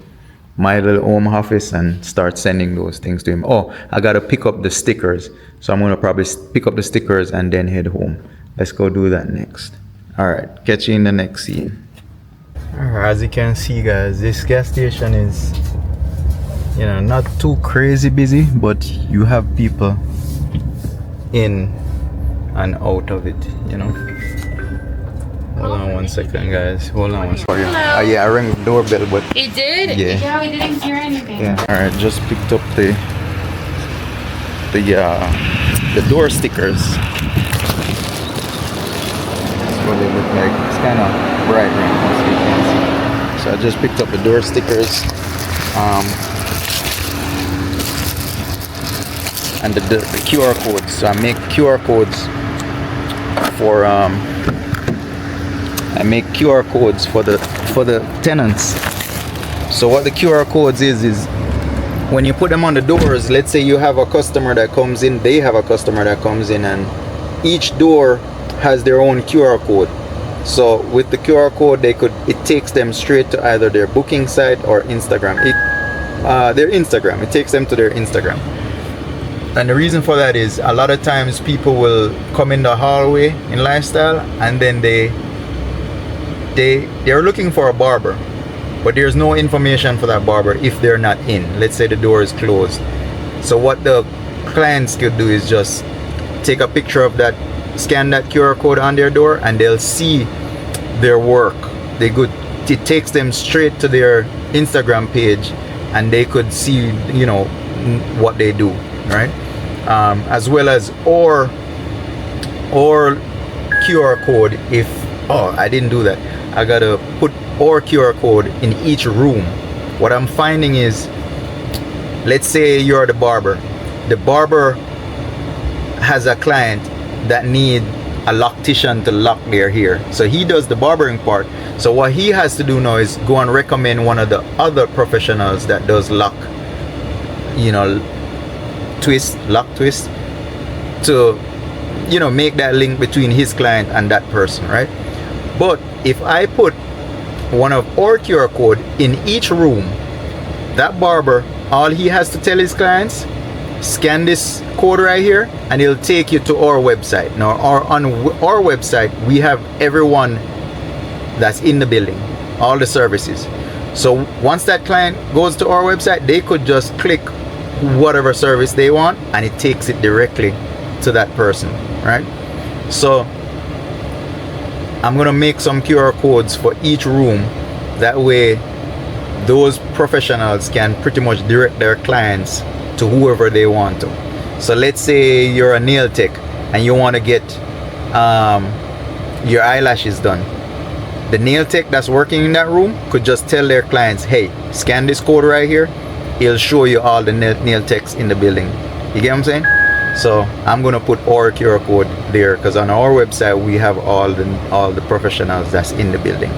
S1: my little home office and start sending those things to him. Oh, I gotta pick up the stickers. So I'm gonna probably pick up the stickers and then head home. Let's go do that next. All right, catch you in the next scene. As you can see, guys, this gas station is, not too crazy busy, but you have people in and out of it. Hold on one second, guys. Hold on one second. Yeah, I rang the doorbell, but
S2: it did.
S1: Yeah,
S2: we didn't hear anything.
S1: Yeah. All right, just picked up the door stickers. That's what they look like. It's kind of bright right now, so you can't see. So I just picked up the door stickers, and the QR codes. So I make QR codes for the tenants. So what the QR codes is when you put them on the doors, let's say you have a customer that comes in, they have a customer that comes in, and each door has their own QR code. So with the QR code, it takes them straight to either their booking site or Instagram. Their Instagram. It takes them to their Instagram. And the reason for that is a lot of times people will come in the hallway in Lifestyle, and then they're looking for a barber, but there's no information for that barber if they're not in. Let's say the door is closed. So what the clients could do is just take a picture of that, scan that QR code on their door, and they'll see their work. It takes them straight to their Instagram page, and they could see what they do, right? As well as or QR code. If I didn't do that, I gotta put or QR code in each room. What I'm finding is, let's say you're the barber. The barber has a client that need a loctician to lock their hair, so he does the barbering part. So what he has to do now is go and recommend one of the other professionals that does lock twist to make that link between his client and that person, right? But if I put one of our QR code in each room, that barber, all he has to tell his clients, scan this code right here, and it'll take you to our website. Now on our website, we have everyone that's in the building, all the services. So once that client goes to our website, they could just click whatever service they want, and it takes it directly to that person, right? So I'm gonna make some QR codes for each room. That way those professionals can pretty much direct their clients to whoever they want to. So let's say you're a nail tech and you want to get your eyelashes done. The nail tech that's working in that room could just tell their clients, hey, scan this code right here. It'll show you all the nail techs in the building. You get what I'm saying? So I'm gonna put our QR code there, because on our website we have all the professionals that's in the building,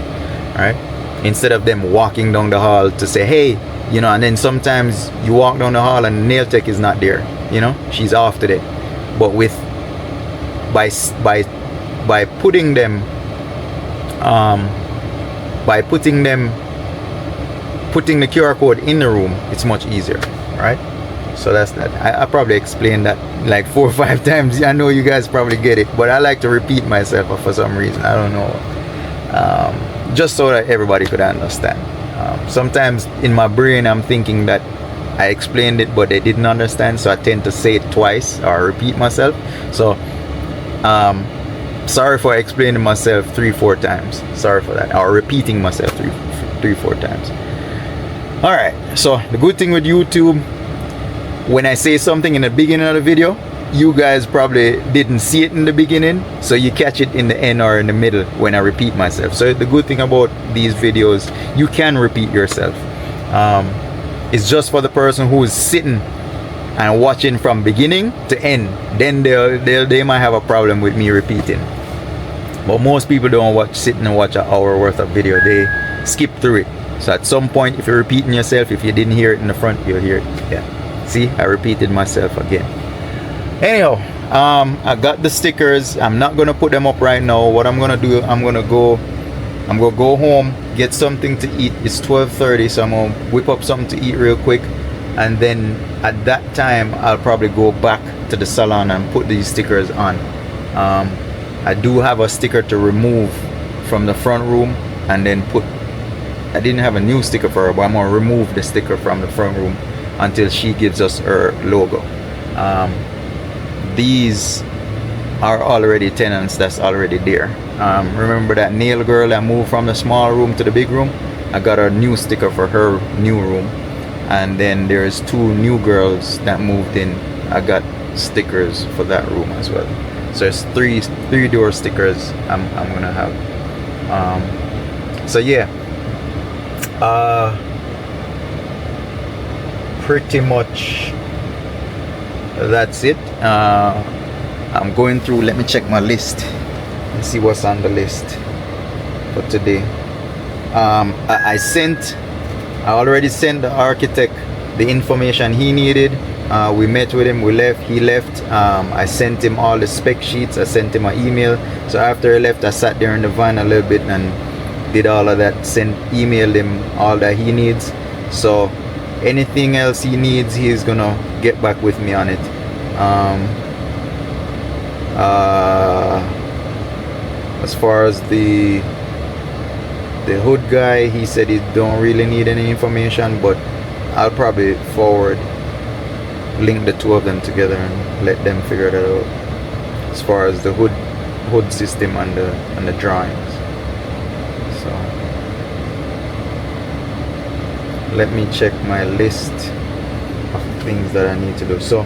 S1: right? Instead of them walking down the hall to say, hey, and then sometimes you walk down the hall and the nail tech is not there, she's off today. But by putting them putting the QR code in the room, it's much easier, right? So that's that. I probably explained that like 4 or 5 times. I know you guys probably get it, but I like to repeat myself for some reason. I don't know, just so that everybody could understand. Sometimes in my brain I'm thinking that I explained it but they didn't understand, so I tend to say it twice or repeat myself. So sorry for explaining myself 3-4 times. Sorry for that, or repeating myself 3-4 times. All right, so the good thing with YouTube, when I say something in the beginning of the video, you guys probably didn't see it in the beginning, so you catch it in the end or in the middle when I repeat myself. So the good thing about these videos, you can repeat yourself. It's just for the person who is sitting and watching from beginning to end, then they might have a problem with me repeating. But most people don't sit and watch an hour worth of video. They skip through it. So at some point, if you're repeating yourself, if you didn't hear it in the front, you'll hear it. Yeah, see, I repeated myself again. Anyhow, I got the stickers. I'm not gonna put them up right now. What I'm gonna do, I'm gonna go home, get something to eat. It's 12:30, so I'm gonna whip up something to eat real quick, and then at that time I'll probably go back to the salon and put these stickers on. I do have a sticker to remove from the front room and then put I didn't have a new sticker for her, but I'm gonna remove the sticker from the front room until she gives us her logo. These are already tenants that's already there. Remember that nail girl that moved from the small room to the big room? I got a new sticker for her new room, and then there's 2 new girls that moved in. I got stickers for that room as well. So there's three door stickers I'm gonna have. So yeah, pretty much that's it. I'm going through, let me check my list and see what's on the list for today. I already sent the architect the information he needed. We met with him, we left, he left. I sent him all the spec sheets, I sent him an email. So after he left, I sat there in the van a little bit and did all of that, emailed him all that he needs. So anything else he needs, he's gonna get back with me on it. As far as the hood guy, he said he don't really need any information, but I'll probably link the 2 of them together and let them figure that out as far as the hood system and the drawings. So let me check my list of things that I need to do. So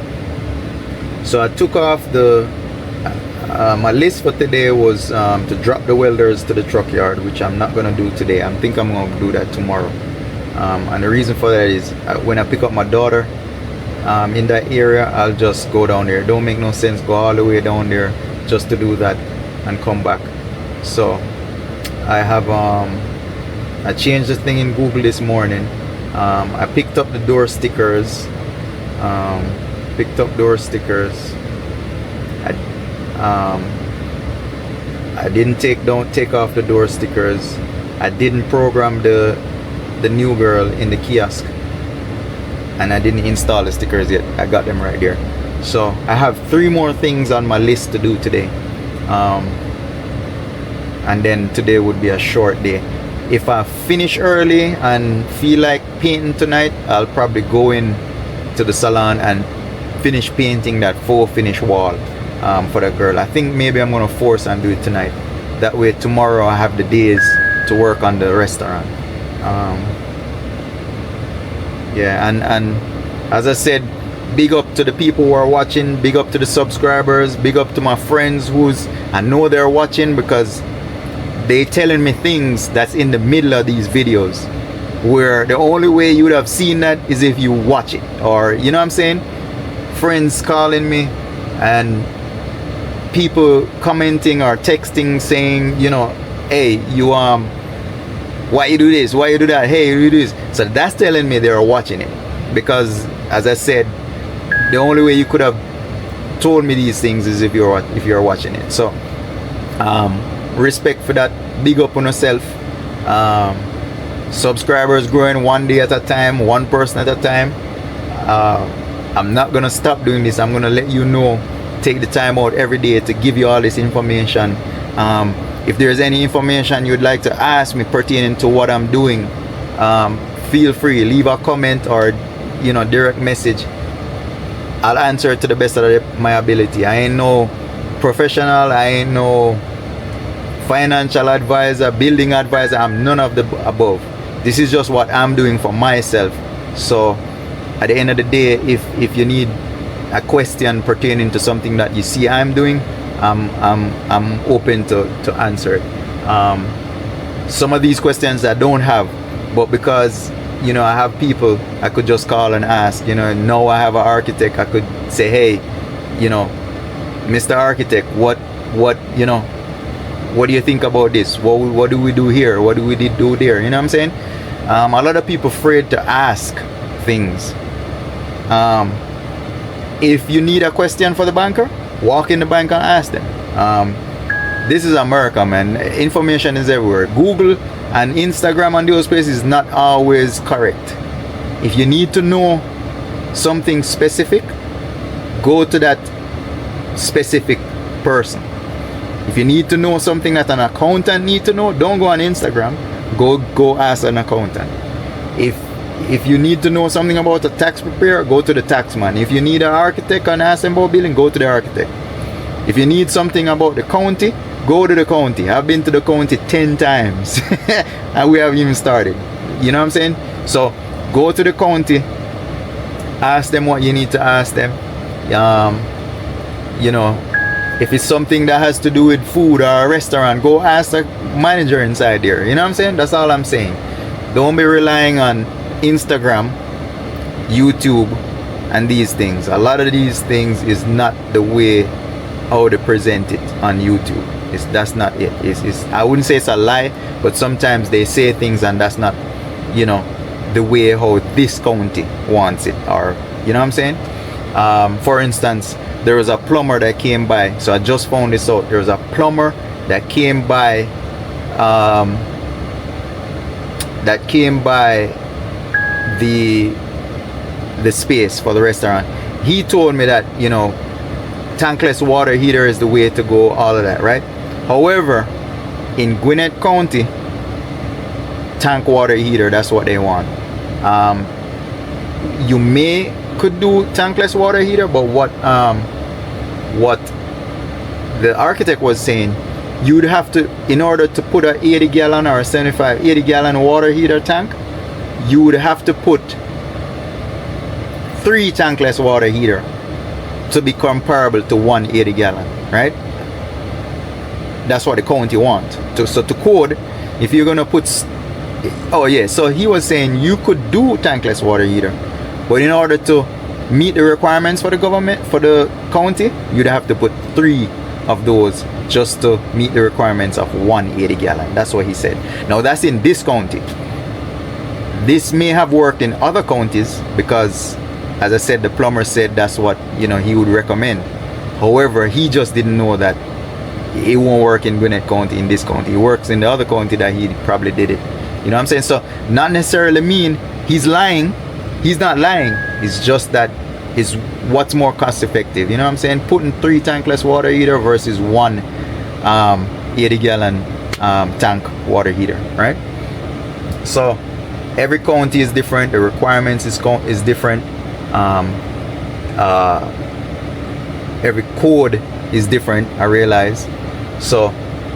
S1: I took off my list for today was to drop the welders to the truck yard, which I'm not gonna do today. I think I'm gonna do that tomorrow. And the reason for that is when I pick up my daughter in that area, I'll just go down there. It don't make no sense go all the way down there just to do that and come back. So I have I changed the thing in Google this morning. I picked up the door stickers. I didn't take off the door stickers. I didn't program the new girl in the kiosk, and I didn't install the stickers yet. I got them right there. So I have 3 more things on my list to do today, and then today would be a short day. If I finish early and feel like painting tonight, I'll probably go in to the salon and finish painting that full finish wall for that girl. I think maybe I'm gonna force and do it tonight. That way tomorrow I have the days to work on the restaurant. Yeah, and as I said, big up to the people who are watching, big up to the subscribers, big up to my friends I know they're watching, because they telling me things that's in the middle of these videos, where the only way you would have seen that is if you watch it, or you know what I'm saying. Friends calling me and people commenting or texting saying, you know, hey, you why you do this, why you do that, hey, you do this. So that's telling me they're watching it, because as I said, the only way you could have told me these things is if you're watching it. So respect for that, big up on yourself. Subscribers growing one day at a time, one person at a time. I'm not gonna stop doing this. I'm gonna let you know, take the time out every day to give you all this information. If there's any information you'd like to ask me pertaining to what I'm doing, feel free, leave a comment or direct message. I'll answer it to the best of my ability. I ain't no professional, I ain't no financial advisor, building advisor. I'm none of the above. This is just what I'm doing for myself. So at the end of the day, if you need a question pertaining to something that you see I'm doing, I'm open to answer it. Some of these questions I don't have, but because I have people I could just call and ask. Now I have an architect, I could say, hey, Mr. Architect, what do you think about this? What do we do here? What do we do there? You know what I'm saying? A lot of people afraid to ask things. If you need a question for the banker, walk in the bank and ask them. This is America, man. Information is everywhere. Google and Instagram and those places is not always correct. If you need to know something specific, go to that specific person. If you need to know something that an accountant need to know, don't go on Instagram. Go ask an accountant. If you need to know something about a tax preparer, go to the tax man. If you need an architect and ask them about building, go to the architect. If you need something about the county, go to the county. I've been to the county 10 times and we haven't even started. You know what I'm saying? So go to the county, ask them what you need to ask them. You know, if it's something that has to do with food or a restaurant, go ask the manager inside there. You know what I'm saying? That's all I'm saying. Don't be relying on Instagram, YouTube, and these things. A lot of these things is not the way how they present it on YouTube. That's not it. I wouldn't say it's a lie, but sometimes they say things and that's not, you know, the way how this county wants it, or you know what I'm saying? For instance, there was a plumber that came by. So I just found this out. There was a plumber that came by. The space for the restaurant. He told me that, you know, tankless water heater is the way to go, all of that, right? However, in Gwinnett County, tank water heater, that's what they want. You could do tankless water heater, but what the architect was saying, you'd have to, in order to put a 80 gallon or 80 gallon water heater tank, you would have to put 3 tankless water heater to be comparable to 180 gallon, right? That's what the county want. So to code, if you're gonna put, so he was saying you could do tankless water heater, but in order to meet the requirements for the government, for the county, you'd have to put 3 of those just to meet the requirements of 180 gallon. That's what he said. Now that's in this county. This may have worked in other counties because, as I said, the plumber said that's what, you know, he would recommend. However, he just didn't know that it won't work in Gwinnett County, in this county. It works in the other county that he probably did it. You know what I'm saying? So not necessarily mean he's lying. He's not lying. It's just that is what's more cost effective. You know what I'm saying? Putting 3 tankless water heater versus 1 80 gallon tank water heater, right? So every county is different. The requirements is different. Every code is different, I realize. So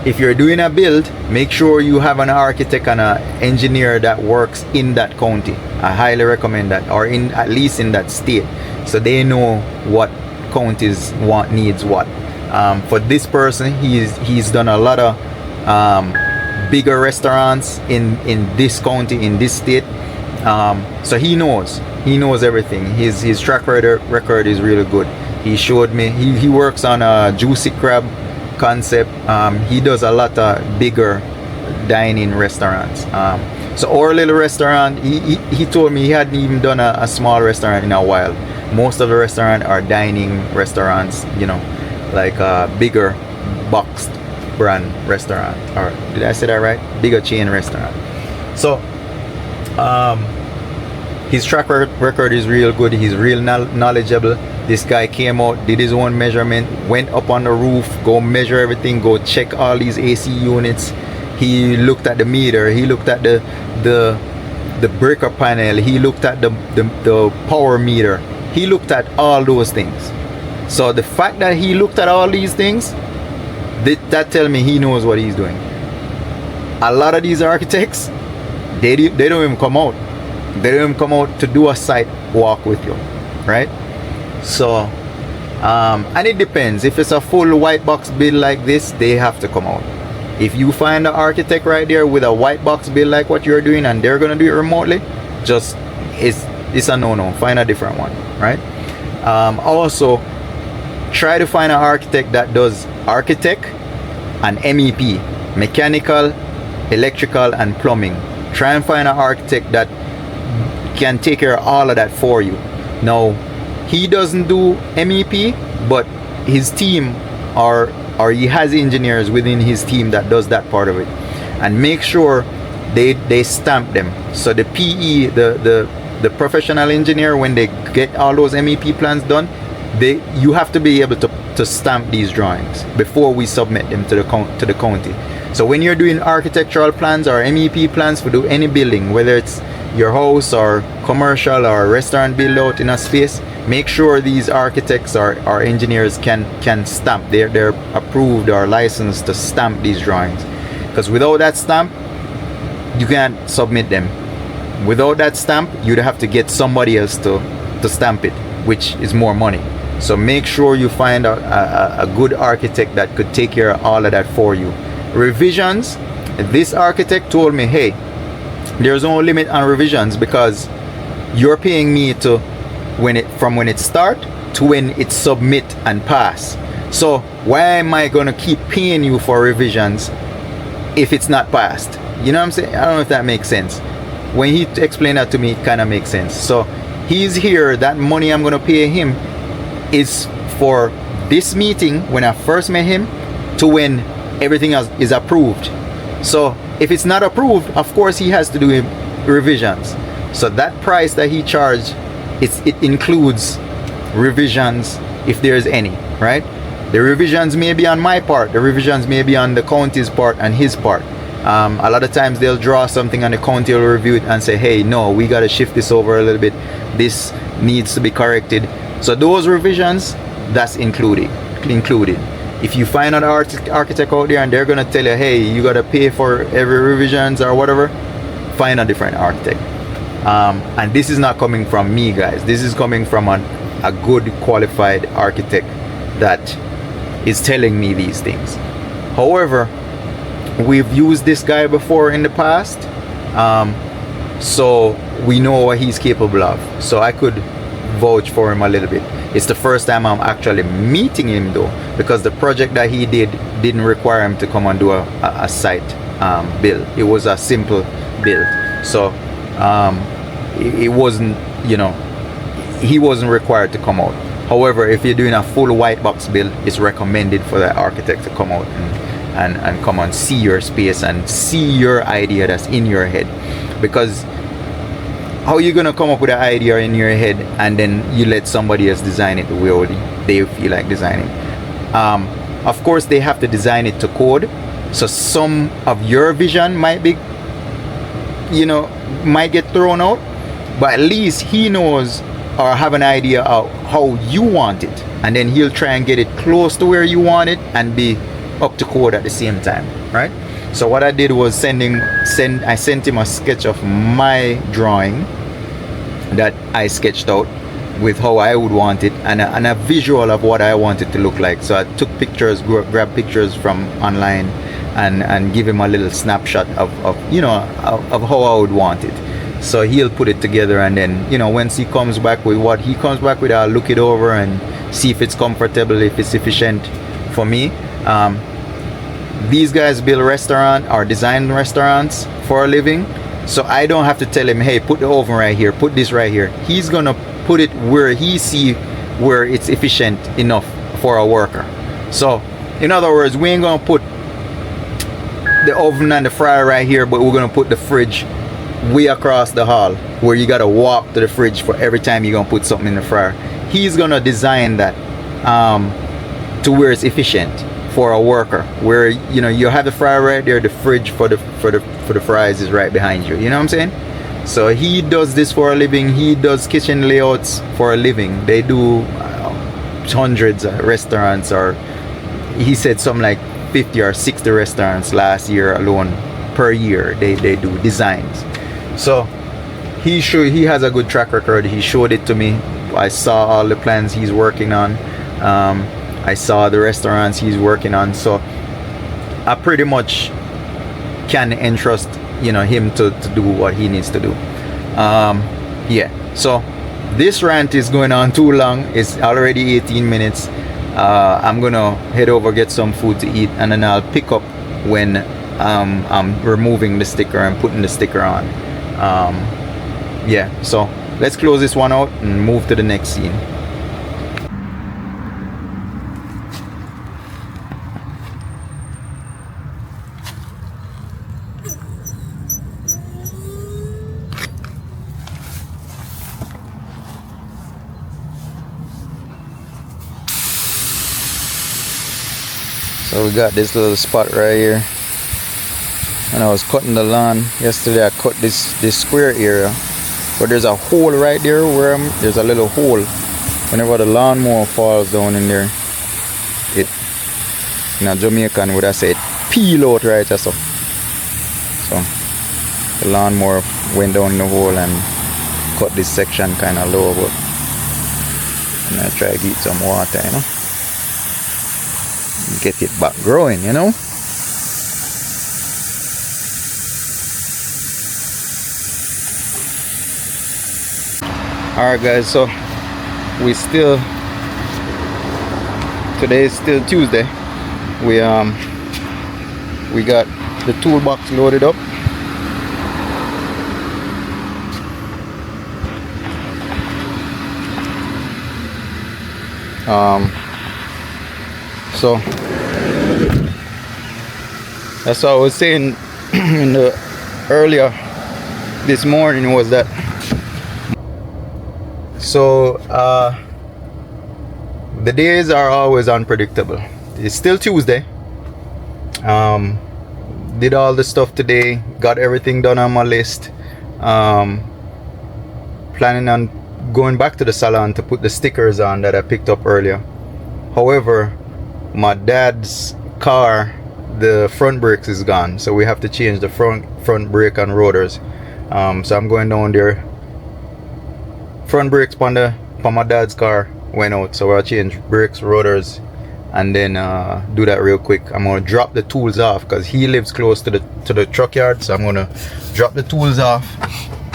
S1: if you're doing a build, make sure you have an architect and an engineer that works in that county. I highly recommend that, or in at least in that state, so they know what counties needs what. For this person, he's done a lot of bigger restaurants in this county, in this state. So he knows everything. His track record is really good. He showed me he works on a juicy crab concept. He does a lot of bigger dining restaurants. So our little restaurant, he told me he hadn't even done a small restaurant in a while. Most of the restaurants are dining restaurants, you know, like a bigger boxed brand restaurant, or did I say that right? Bigger chain restaurant. So his track record is real good. He's real knowledgeable. This guy came out, did his own measurement, went up on the roof, go measure everything, go check all these AC units. He looked at the meter, he looked at the breaker panel, he looked at the power meter, he looked at all those things. So the fact that he looked at all these things, that tell me he knows what he's doing. A lot of these architects, they don't even come out. They don't even come out to do a site walk with you, right? So and it depends. If it's a full white box build like this, they have to come out. If you find an architect right there with a white box build like what you're doing and they're gonna do it remotely, just it's a no-no. Find a different one, right? Also, try to find an architect that does Architech and MEP, mechanical, electrical, and plumbing. Try and find an architect that can take care of all of that for you. Now, he doesn't do MEP, but his team or he has engineers within his team that does that part of it. And make sure they stamp them. So the PE, the professional engineer, when they get all those MEP plans done, you have to be able to stamp these drawings before we submit them to the county. So when you're doing architectural plans or MEP plans for do any building, whether it's your house or commercial or restaurant build out in a space, make sure these architects or engineers can stamp. They're approved or licensed to stamp these drawings. Because without that stamp, you can't submit them. Without that stamp, you'd have to get somebody else to stamp it, which is more money. So make sure you find a good architect that could take care of all of that for you. Revisions, this architect told me, hey, there's no limit on revisions because you're paying me to from when it start to when it submit and pass. So why am I gonna keep paying you for revisions if it's not passed? You know what I'm saying? I don't know if that makes sense. When he explained that to me, it kind of makes sense. So he's here, that money I'm gonna pay him is for this meeting when I first met him to when everything else is approved. So if it's not approved, of course he has to do revisions. So that price that he charged, it includes revisions if there's any, right? The revisions may be on my part, the revisions may be on the county's part and his part. A lot of times they'll draw something and the county will review it and say, hey, no, we got to shift this over a little bit, this needs to be corrected. So those revisions, that's included. If you find an architect out there and they're gonna tell you, hey, you gotta pay for every revisions or whatever, find a different architect. And this is not coming from me, guys. This is coming from a good qualified architect that is telling me these things. However, we've used this guy before in the past, so we know what he's capable of. So I could vouch for him a little bit. It's the first time I'm actually meeting him though, because the project that he didn't require him to come and do a site build. It was a simple build. So it wasn't, you know, he wasn't required to come out. However, if you're doing a full white box build, it's recommended for the architect to come out and come and see your space and see your idea that's in your head. Because how are you gonna come up with an idea in your head and then you let somebody else design it the way they feel like designing? Of course, they have to design it to code. So some of your vision might be, you know, might get thrown out, but at least he knows or have an idea of how you want it, and then he'll try and get it close to where you want it and be up to code at the same time, right? So what I did was I sent him a sketch of my drawing that I sketched out with how I would want it and a visual of what I want it to look like. So I took pictures, grabbed pictures from online and give him a little snapshot of how I would want it. So he'll put it together, and then, you know, once he comes back with what he comes back with, I'll look it over and see if it's comfortable, if it's efficient for me. These guys build restaurant or design restaurants for a living, so I don't have to tell him, hey, put the oven right here, put this right here. He's gonna put it where he see where it's efficient enough for a worker. So in other words, we ain't gonna put the oven and the fryer right here, but we're gonna put the fridge way across the hall where you gotta walk to the fridge for every time you're gonna put something in the fryer. He's gonna design that to where it's efficient for a worker, where, you know, you have the fryer right there, the fridge for the fries is right behind you. You know what I'm saying? So he does this for a living. He does kitchen layouts for a living. They do hundreds of restaurants, or he said something like 50 or 60 restaurants last year alone per year. They do designs. So he has a good track record. He showed it to me. I saw all the plans he's working on. I saw the restaurants he's working on. So I pretty much can entrust, you know, him to do what he needs to do. Yeah. So this rant is going on too long. It's already 18 minutes. I'm gonna head over, get some food to eat, and then I'll pick up when I'm removing the sticker and putting the sticker on. Yeah, so let's close this one out and move to the next scene. So we got this little spot right here. when I was cutting the lawn yesterday, I cut this square area, but there's a hole right there where there's a little hole. Whenever the lawnmower falls down in there, it, in a Jamaican would have said peel out right there. So the lawnmower went down the hole and cut this section kind of low, but I'm gonna try to get some water, you know, get it back growing, you know. Alright guys, so today is still Tuesday. We got the toolbox loaded up. So that's what I was saying in the earlier this morning was that the days are always unpredictable. It's still Tuesday. Did all the stuff today, got everything done on my list. Planning on going back to the salon to put the stickers on that I picked up earlier. However, my dad's car, the front brakes is gone, so we have to change the front brake and rotors. So I'm going down there. Front brakes on my dad's car went out, so I'll change brakes, rotors, and then do that real quick. I'm gonna drop the tools off because he lives close to the truck yard, so I'm gonna drop the tools off,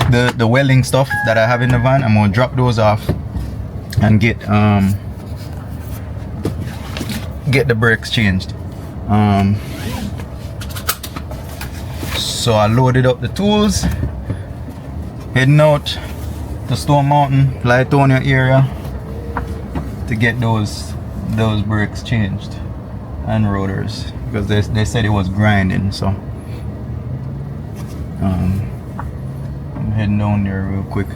S1: the welding stuff that I have in the van. I'm gonna drop those off and get the brakes changed. So I loaded up the tools, heading out to Stone Mountain, Lytonia area to get those brakes changed and rotors, because they said it was grinding. So I'm heading down there real quick.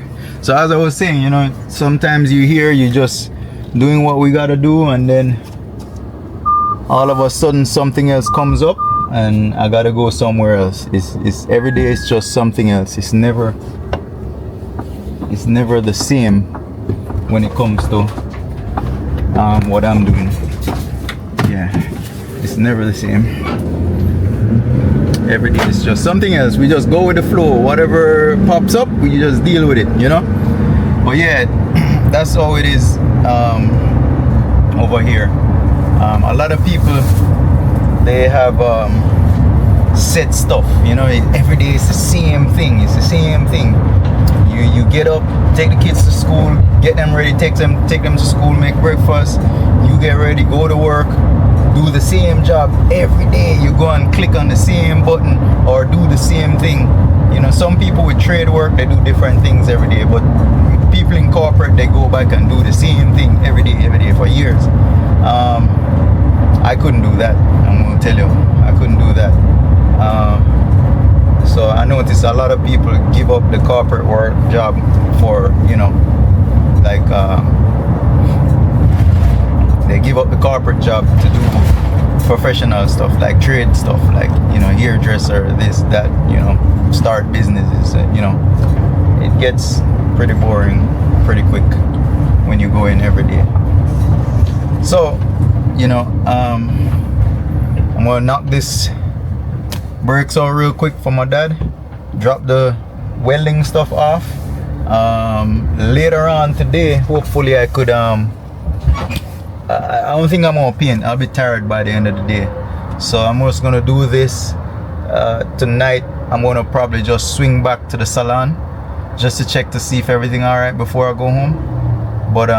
S1: So as I was saying, you know, sometimes you just doing what we gotta do, and then all of a sudden something else comes up and I gotta go somewhere else. It's every day it's just something else. It's never the same when it comes to what I'm doing. Yeah, it's never the same. Every day it's just something else. We just go with the flow. Whatever pops up, we just deal with it, you know. But yeah, that's how it is over here. A lot of people, they have set stuff, you know. Every day it's the same thing. It's the same thing. You get up, take the kids to school, get them ready, take them to school, make breakfast, you get ready, go to work, do the same job every day. You go and click on the same button or do the same thing. You know, some people with trade work, they do different things every day, but people in corporate, they go back and do the same thing every day for years. I couldn't do that. I'm gonna tell you, I couldn't do that. So I notice a lot of people give up the corporate work job for, you know, like they give up the corporate job to do professional stuff, like trade stuff, like, you know, hairdresser, this, that, you know, start businesses. You know, it gets pretty boring pretty quick when you go in every day. So, you know, I'm gonna knock this brakes out real quick for my dad, drop the welding stuff off. Later on today, hopefully I could I don't think I'm gonna paint. I'll be tired by the end of the day, so I'm just gonna do this tonight. I'm gonna probably just swing back to the salon just to check to see if everything all right before I go home. But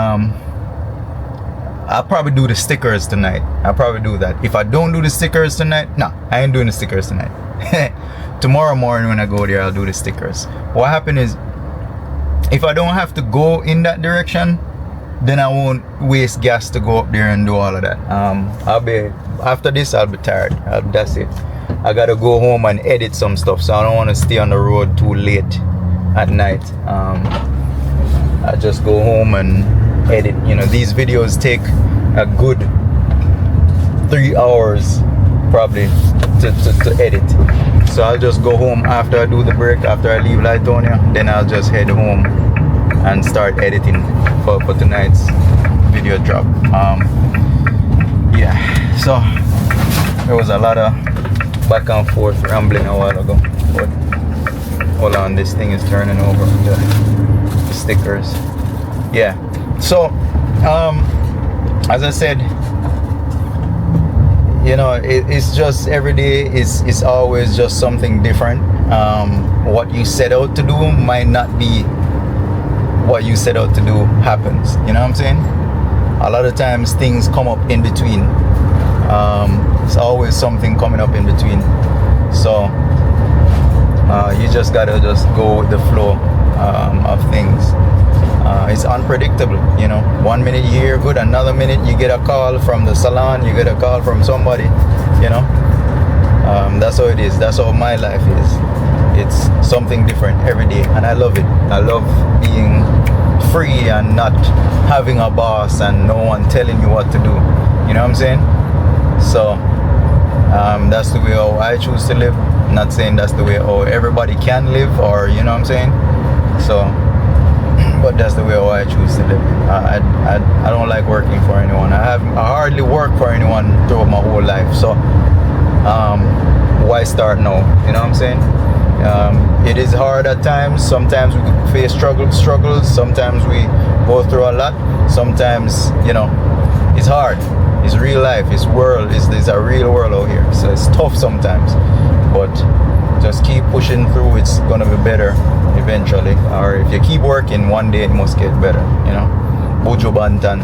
S1: I'll probably do the stickers tonight. I'll probably do that. If I don't do the stickers tonight, no, I ain't doing the stickers tonight. Tomorrow morning when I go there, I'll do the stickers. What happened is, if I don't have to go in that direction, then I won't waste gas to go up there and do all of that. After this, I'll be tired. That's it. I gotta go home and edit some stuff, so I don't want to stay on the road too late at night. I just go home and edit. You know, these videos take a good 3 hours probably to edit, So I'll just go home after I do the break, after I leave Litonia. Then I'll just head home and start editing for tonight's video drop. Yeah, so there was a lot of back and forth rambling a while ago, but hold on, this thing is turning over the stickers. Yeah, so as I said, you know, it's just every day it's always just something different. What you set out to do might not be what you set out to do happens. You know what I'm saying? A lot of times things come up in between. It's always something coming up in between. So you just gotta just go with the flow of things. It's unpredictable, you know. 1 minute you hear good, another minute you get a call from the salon, you get a call from somebody, you know. That's how it is. That's how my life is. It's something different every day, and I love it. I love being free and not having a boss and no one telling you what to do. You know what I'm saying? So that's the way how I choose to live. I'm not saying that's the way how everybody can live, or you know what I'm saying. So, but that's the way how I choose to live. I don't like working for anyone. I hardly work for anyone throughout my whole life. So why start now? You know what I'm saying? It is hard at times. Sometimes we face struggles. Sometimes we go through a lot. Sometimes, you know, it's hard. It's real life. It's world. There's a real world out here. So it's tough sometimes. But just keep pushing through. It's gonna be better eventually. Or if you keep working, one day it must get better. You know, Buju Bantan.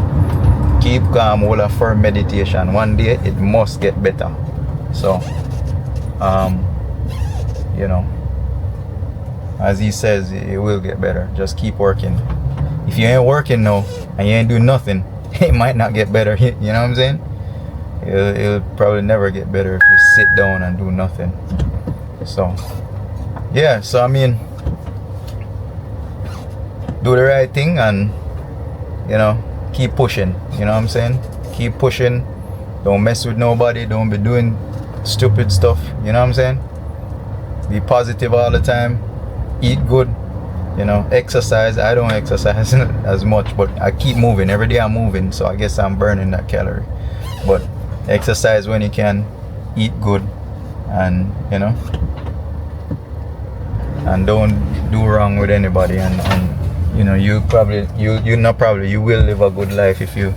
S1: Keep calm. Hold a firm meditation. One day it must get better. So, you know, as he says, it will get better. Just keep working. If you ain't working now and you ain't doing nothing, it might not get better. You know what I'm saying? It'll probably never get better if you sit down and do nothing. So yeah, so I mean, do the right thing and, you know, keep pushing. You know what I'm saying? Keep pushing. Don't mess with nobody. Don't be doing stupid stuff. You know what I'm saying? Be positive all the time. Eat good. You know, exercise. I don't exercise as much, but I keep moving. Every day I'm moving, so I guess I'm burning that calorie. But exercise when you can. Eat good. And, you know, and don't do wrong with anybody. And you know, you will live a good life if you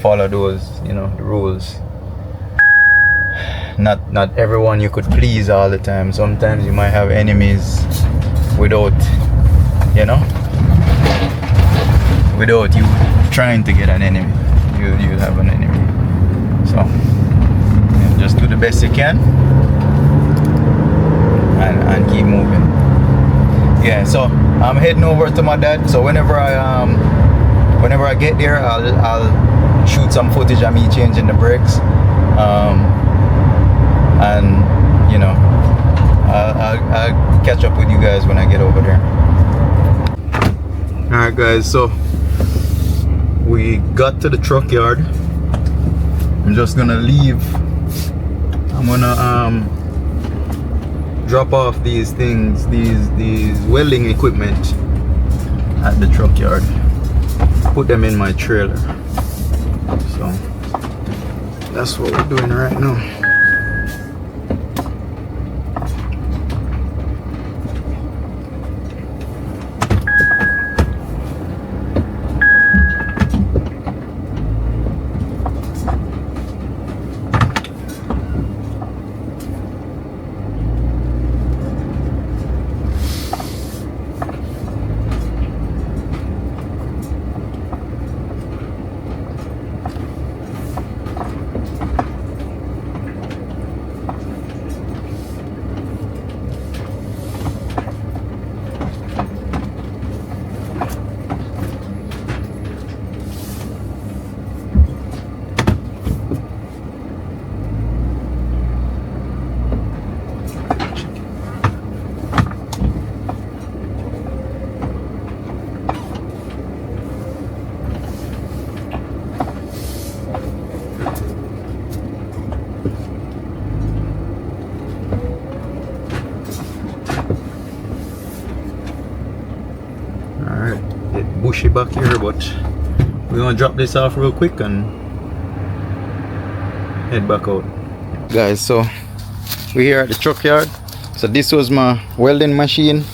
S1: follow those, you know, the rules. Not everyone you could please all the time. Sometimes you might have enemies without, you know, without you trying to get an enemy. You have an enemy. So yeah, just do the best you can and keep moving. Yeah, so I'm heading over to my dad. So whenever I get there, I'll shoot some footage of me changing the brakes. And you know, I'll catch up with you guys when I get over there. Alright guys, so we got to the truck yard. I'm just gonna leave. I'm gonna drop off these things, these welding equipment at the truck yard. Put them in my trailer. So that's what we're doing right now. pushy back here, but we're gonna drop this off real quick and head back out. Guys, so we're here at the truck yard. So this was my welding machine,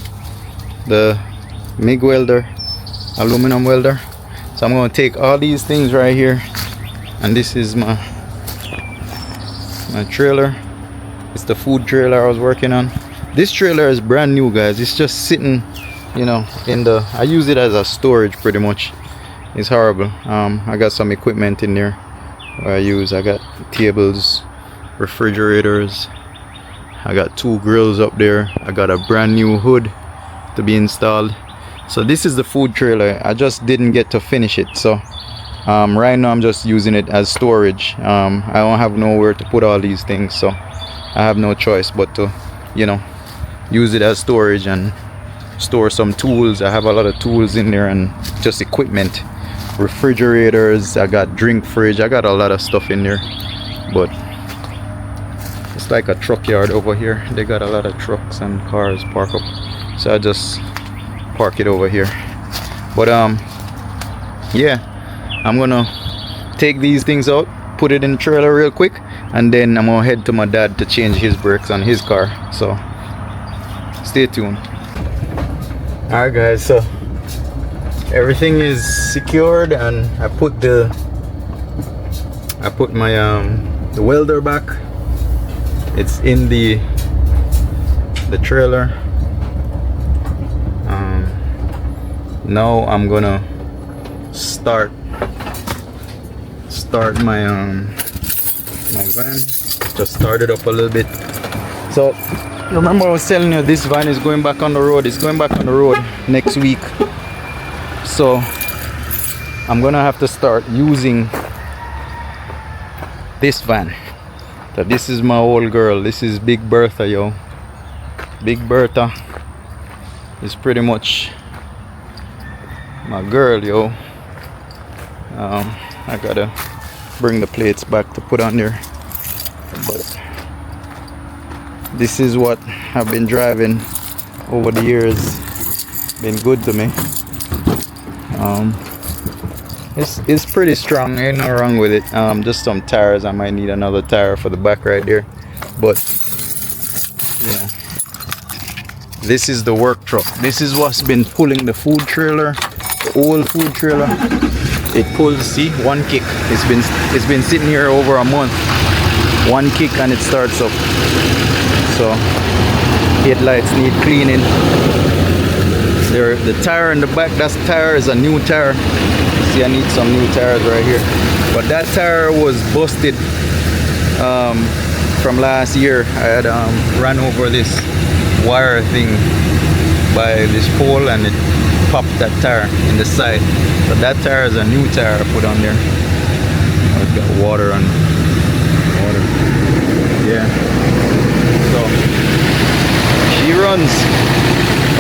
S1: the MIG welder, aluminum welder. So I'm gonna take all these things right here, and this is my trailer. It's the food trailer I was working on. This trailer is brand new, guys. It's just sitting, you know, in the, I use it as a storage pretty much. It's horrible. I got some equipment in there where I got tables, refrigerators, I got 2 grills up there, I got a brand new hood to be installed. So this is the food trailer. I just didn't get to finish it, so right now I'm just using it as storage. I don't have nowhere to put all these things, so I have no choice but to, you know, use it as storage and store some tools. I have a lot of tools in there and just equipment, refrigerators, I got drink fridge, I got a lot of stuff in there. But it's like a truck yard over here. They got a lot of trucks and cars parked up, so I just park it over here. But yeah, I'm gonna take these things out, put it in the trailer real quick, and then I'm gonna head to my dad to change his brakes on his car. So stay tuned. Alright guys, so everything is secured, and I put my the welder back. It's in the trailer. Now I'm gonna start my my van. Just start it up a little bit. So remember I was telling you this van is going back on the road. It's going back on the road next week. So I'm gonna have to start using this van. So this is my old girl. This is Big Bertha, yo. Big Bertha is pretty much my girl, yo. I gotta bring the plates back to put on there, but this is what I've been driving over the years. Been good to me. It's pretty strong, ain't no wrong with it. Just some tires. I might need another tire for the back right there, but you know, this is the work truck. This is what's been pulling the food trailer, the old food trailer. It pulls, see, one kick. It's been sitting here over a month. One kick and it starts up. So headlights need cleaning. There, the tire in the back, that tire is a new tire. See, I need some new tires right here. But that tire was busted from last year. I had ran over this wire thing by this pole and it popped that tire in the side. But that tire is a new tire I put on there. I've got water and water. Yeah. So she runs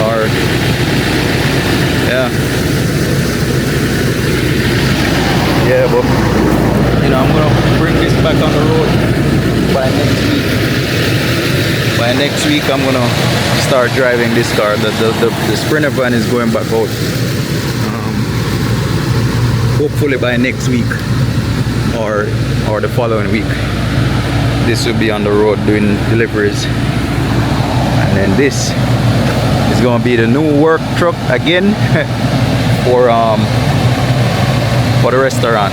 S1: hard. Yeah. Yeah, but you know, I'm gonna bring this back on the road by next week. By next week I'm gonna start driving this car. The Sprinter van is going back out. Hopefully by next week or the following week. This will be on the road doing deliveries. And then this is gonna be the new work truck again for the restaurant.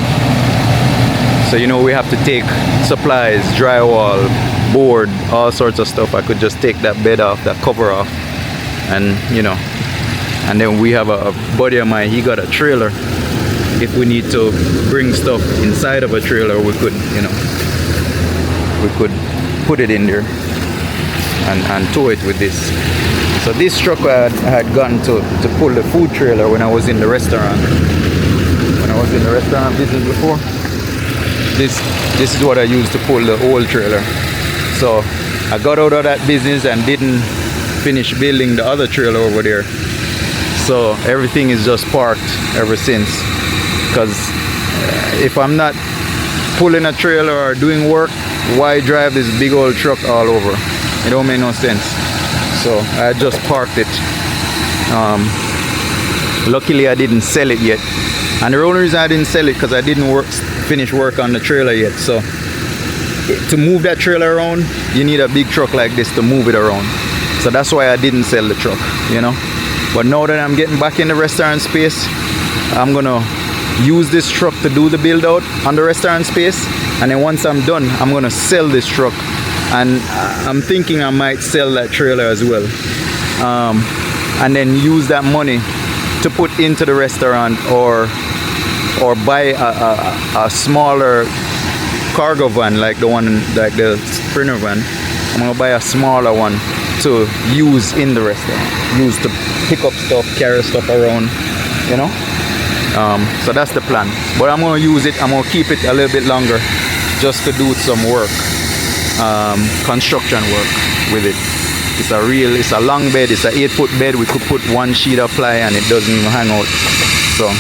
S1: So you know, we have to take supplies, drywall, board, all sorts of stuff. I could just take that bed off, that cover off, and you know, and then we have a buddy of mine, he got a trailer. If we need to bring stuff inside of a trailer, we could, you know, we could put it in there and tow it with this. So this truck I had gotten to pull the food trailer when I was in the restaurant. When I was in the restaurant business before, this is what I used to pull the old trailer. So I got out of that business and didn't finish building the other trailer over there. So everything is just parked ever since. Because if I'm not pulling a trailer or doing work, why drive this big old truck all over? It don't make no sense. So I just parked it. Luckily I didn't sell it yet, and the only reason I didn't sell it because I didn't finish work on the trailer yet. So to move that trailer around, you need a big truck like this to move it around. So that's why I didn't sell the truck, you know. But now that I'm getting back in the restaurant space, I'm gonna use this truck to do the build out on the restaurant space, and then once I'm done, I'm gonna sell this truck, and I'm thinking I might sell that trailer as well, and then use that money to put into the restaurant, or buy a smaller cargo van like the one, like the Sprinter van. I'm gonna buy a smaller one to use in the restaurant, use to pick up stuff, carry stuff around, you know. So that's the plan. But I'm gonna use it, I'm gonna keep it a little bit longer just to do some work, construction work with it. It's a long bed, it's an 8-foot bed. We could put one sheet of ply and it doesn't even hang out. So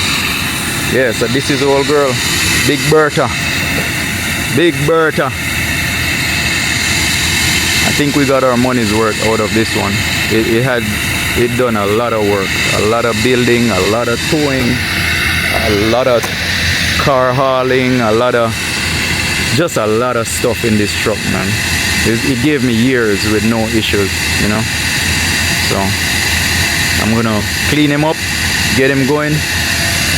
S1: yeah, so this is old girl, Big Bertha. Big Bertha. I think we got our money's worth out of this one. It done a lot of work, a lot of building, a lot of towing, a lot of car hauling, just a lot of stuff in this truck, man. It gave me years with no issues, you know. So I'm gonna clean him up, get him going,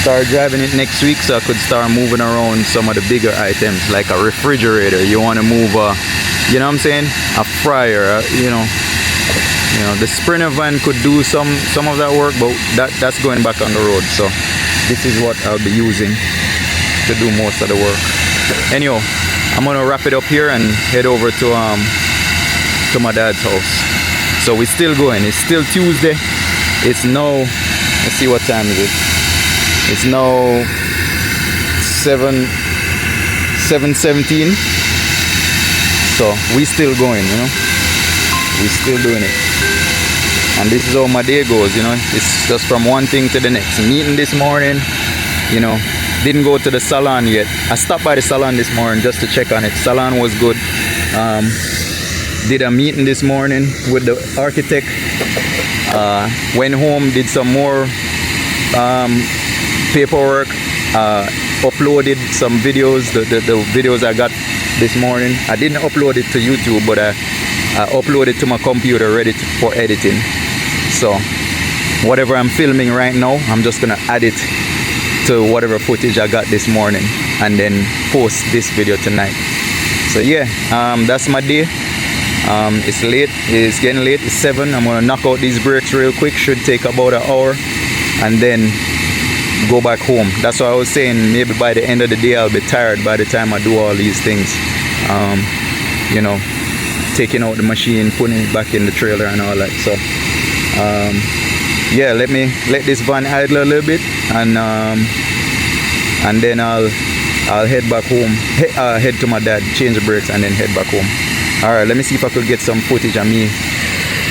S1: start driving it next week so I could start moving around some of the bigger items, like a refrigerator. You want to move you know what I'm saying, a fryer, you know, the Sprinter van could do some of that work, but that's going back on the road. So this is what I'll be using to do most of the work. Anyhow, I'm gonna wrap it up here and head over to my dad's house. So we're still going. It's still Tuesday. It's now, let's see what time is it. It's now 7:17. So we still going, you know. We still doing it. And this is how my day goes, you know. It's just from one thing to the next. Meeting this morning, you know. Didn't go to the salon yet. I stopped by the salon this morning just to check on it. Salon was good. Did a meeting this morning with the architect. Went home, did some more paperwork. Uploaded some videos, the videos I got this morning. I didn't upload it to YouTube, but I uploaded to my computer ready for editing. So whatever I'm filming right now, I'm just gonna add it to whatever footage I got this morning and then post this video tonight. So yeah, that's my day. It's late, it's getting late, it's 7. I'm gonna knock out these brakes real quick, should take about an hour, and then go back home. That's what I was saying, maybe by the end of the day I'll be tired by the time I do all these things. You know, taking out the machine, putting it back in the trailer and all that. So yeah, let this van idle a little bit, and then I'll head back home, head to my dad, change the brakes, and then head back home. All right, let me see if I could get some footage of me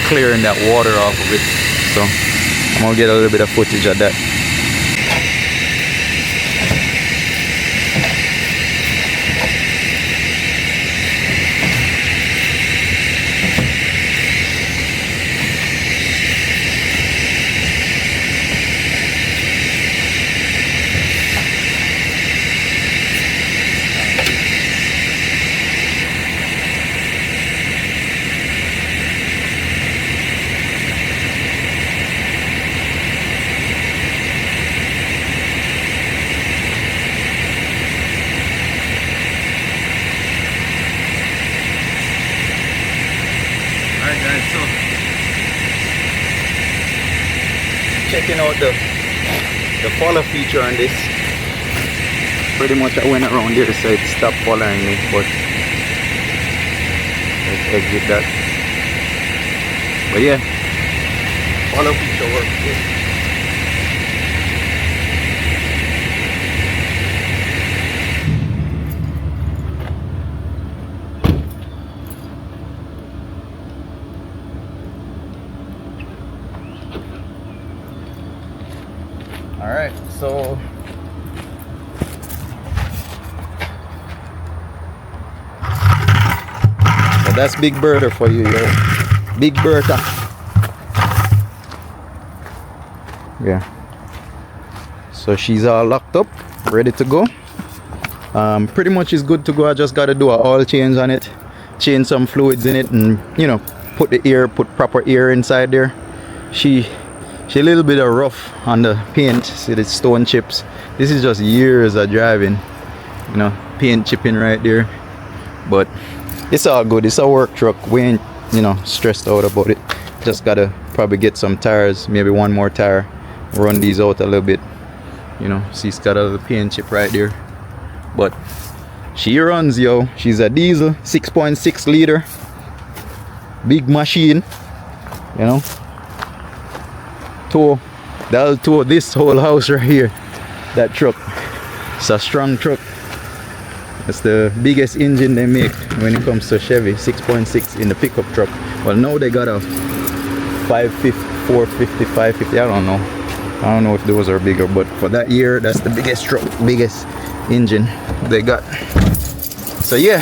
S1: clearing that water off of it. So I'm gonna get a little bit of footage of that. Checking out the follow feature on this. Pretty much I went around there so it stopped following me, but let's exit that. But yeah, follow feature works good. Alright, so that's Big Bertha for you, yo. Big Bertha. Yeah. So she's all locked up, ready to go. Pretty much is good to go. I just got to do an oil change on it, change some fluids in it, and you know, put proper air inside there. She a little bit of rough on the paint. See the stone chips. This is just years of driving, you know, paint chipping right there. But it's all good. It's a work truck. We ain't, you know, stressed out about it. Just gotta probably get some tires, maybe one more tire, run these out a little bit. You know, see, it's got a little paint chip right there. But she runs, yo. She's a diesel, 6.6 liter, big machine, you know. That'll tow this whole house right here. That truck, it's a strong truck. It's the biggest engine they make when it comes to Chevy, 6.6 in the pickup truck. Well, now they got a 550, 450, 550, I don't know if those are bigger, but for that year, that's the biggest truck, biggest engine they got. So yeah,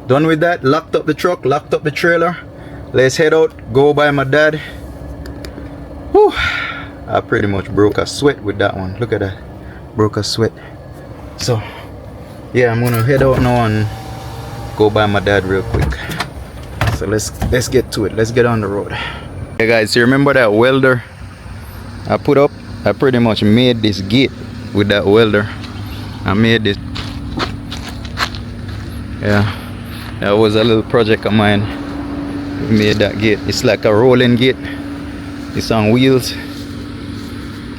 S1: done with that. Locked up the truck, locked up the trailer. Let's head out, go by my dad. Whew. I pretty much broke a sweat with that one. Look at that, broke a sweat. So yeah, I'm gonna head out now and go by my dad real quick. So let's get to it. Let's get on the road. Hey guys, you remember that welder I put up? I pretty much made this gate with that welder. I made this. Yeah, that was a little project of mine. We made that gate. It's like a rolling gate. It's on wheels.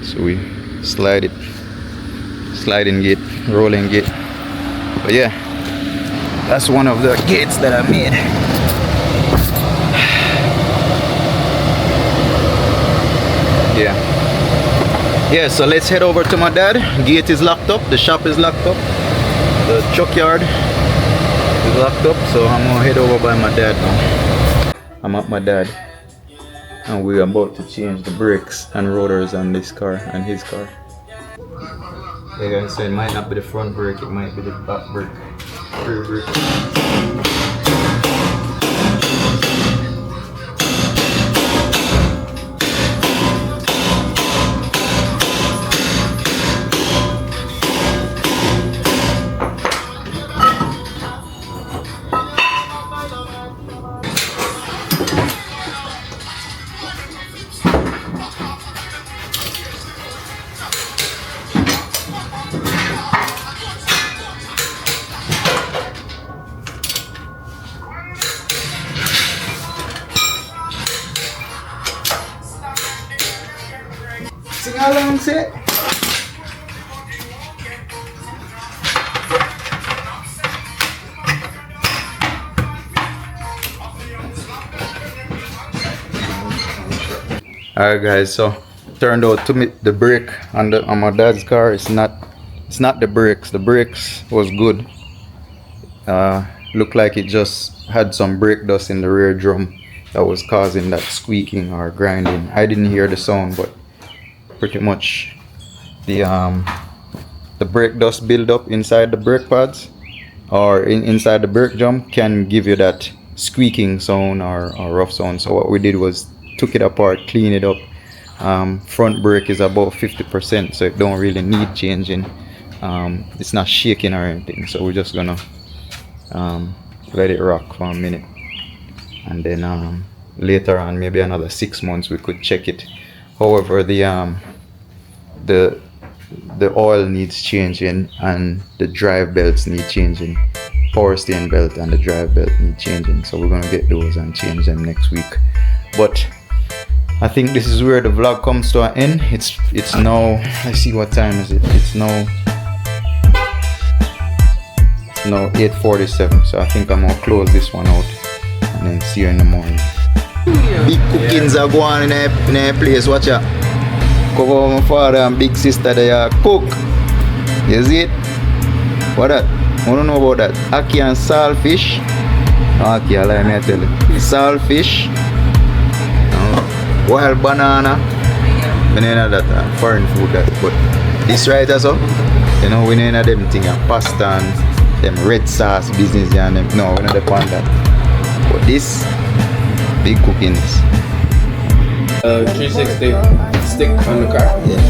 S1: So we slide it. Sliding gate, rolling gate. But yeah, that's one of the gates that I made. Yeah, so let's head over to my dad. Gate is locked up, the shop is locked up, the truck yard is locked up, so I'm gonna head over by my dad now. I'm at my dad and we're about to change the brakes and rotors on this car and his car. Yeah guys, so it might not be the front brake, it might be the back brake, rear brake. Sing along, say. Alright guys, so turned out to me the brake on my dad's car, it's not the brakes. The brakes was good. Looked like it just had some brake dust in the rear drum that was causing that squeaking or grinding. I didn't hear the sound, but pretty much the brake dust build up inside the brake pads or inside the brake drum can give you that squeaking sound or rough sound. So what we did was took it apart, clean it up. Front brake is about 50%, so it don't really need changing. It's not shaking or anything, so we're just gonna let it rock for a minute, and then later on, maybe another 6 months, we could check it. However, the oil needs changing and the drive belts need changing. Power steering belt and the drive belt need changing, so we're gonna get those and change them next week. But I think this is where the vlog comes to an end. It's now, let's see, what time is it? It's now 8:47, so I think I'm gonna close this one out and then see you in the morning. Big cookings are going in a place. Watch out. Cover my father and big sister, they are cook. You see it? What that? I don't know about that. Ackee and saltfish. No, ackee, I lie, me I tell you. Saltfish. Wild banana. Banana that foreign food that, but this right also, you know, we know them thing pasta and them red sauce business and them. No, we're not upon that. But this big cookings.
S2: 360 stick on the car.
S1: Yeah.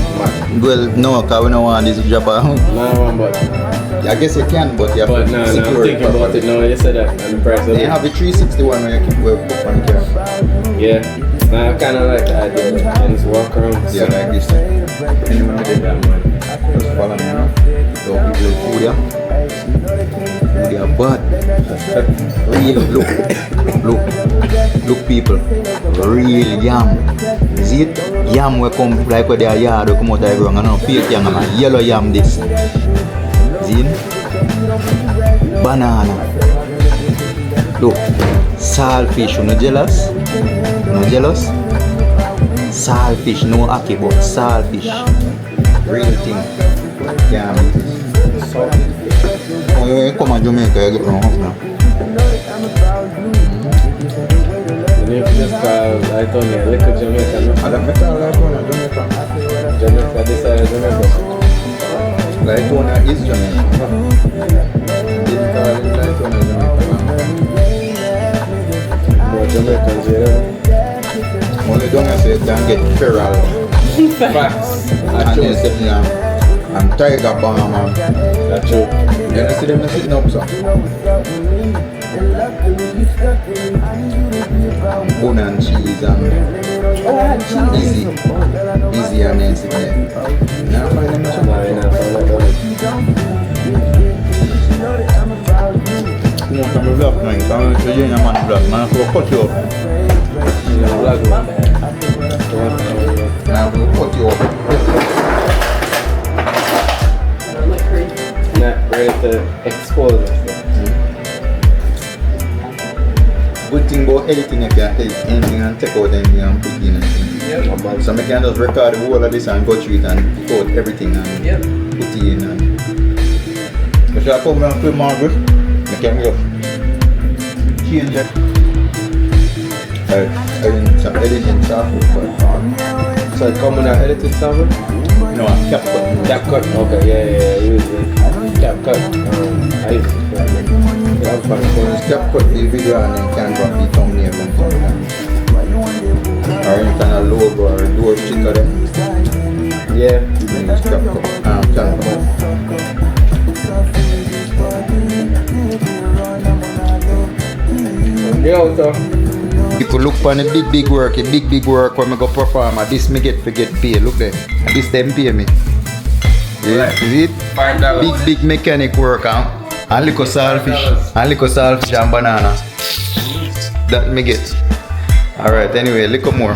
S1: Well, no, because we don't want this to drop out.
S2: No, but
S1: I guess you can, but you have
S2: no,
S1: to
S2: I'm
S1: secure it
S2: thinking about
S1: properly.
S2: it now. You said that and the price of
S1: They
S2: it.
S1: have a 361 where you can put on the car.
S2: Yeah, I kind of like the idea. And just walk around.
S1: Yeah, like this. Anyone did that, man. Just follow me now. Don't people food, yeah? Food, yeah, but real, look, people. Real yam. See it? Yam will come like where their yard will come out of the ground. And now fake yam, man. Yellow yam this. See it? Banana. Look. Saltfish. You no jealous? No jealous? Saltfish. No ackee, but saltfish. Real thing. Yam. Oh, you come to Jamaica, you get wrong now.
S2: You need to just call Lightonia, little Jamaica, no?
S1: I don't call Lightonia, Jamaica.
S2: Jamaica, this side of Jamaica.
S1: Lightonia is Jamaica. Didn't call it Lightonia, Jamaica.
S2: More Jamaicans here.
S1: Only don't you say you can get feral.
S2: Facts.
S1: And then say, I'm tiger bomb, man.
S2: That's true.
S1: You don't see them sitting up, so. Bone and cheese and easy and then sit there. Now find them so.
S2: No, you're not found
S1: You want to vlog now, you can't show you in a man vlog, man. I will cut you up. Now I will cut you up.
S2: Not ready to expose us.
S1: Good thing about editing, you can edit anything and take out anything and put in it. So I can just record the whole of this and go through it and take out everything and put it in. And if I come and film more good, I can just change it. Editing software.
S2: So come on, edited something?
S1: No, CapCut.
S2: CapCut, okay, yeah, use it. CapCut, I use it. Yeah,
S1: Just CapCut the video and then can drop the thumbnail and stuff like that. Or any kind of logo or door sticker then.
S2: yeah.
S1: You can use CapCut. Canva.
S2: Yeah, so.
S1: People look for the big work, big work when I go perform. This me get paid. Look there. This them pay me. Yeah, is it?
S2: $5.
S1: Big mechanic work, huh? And little saltfish and banana. That me get. Alright, anyway, little more.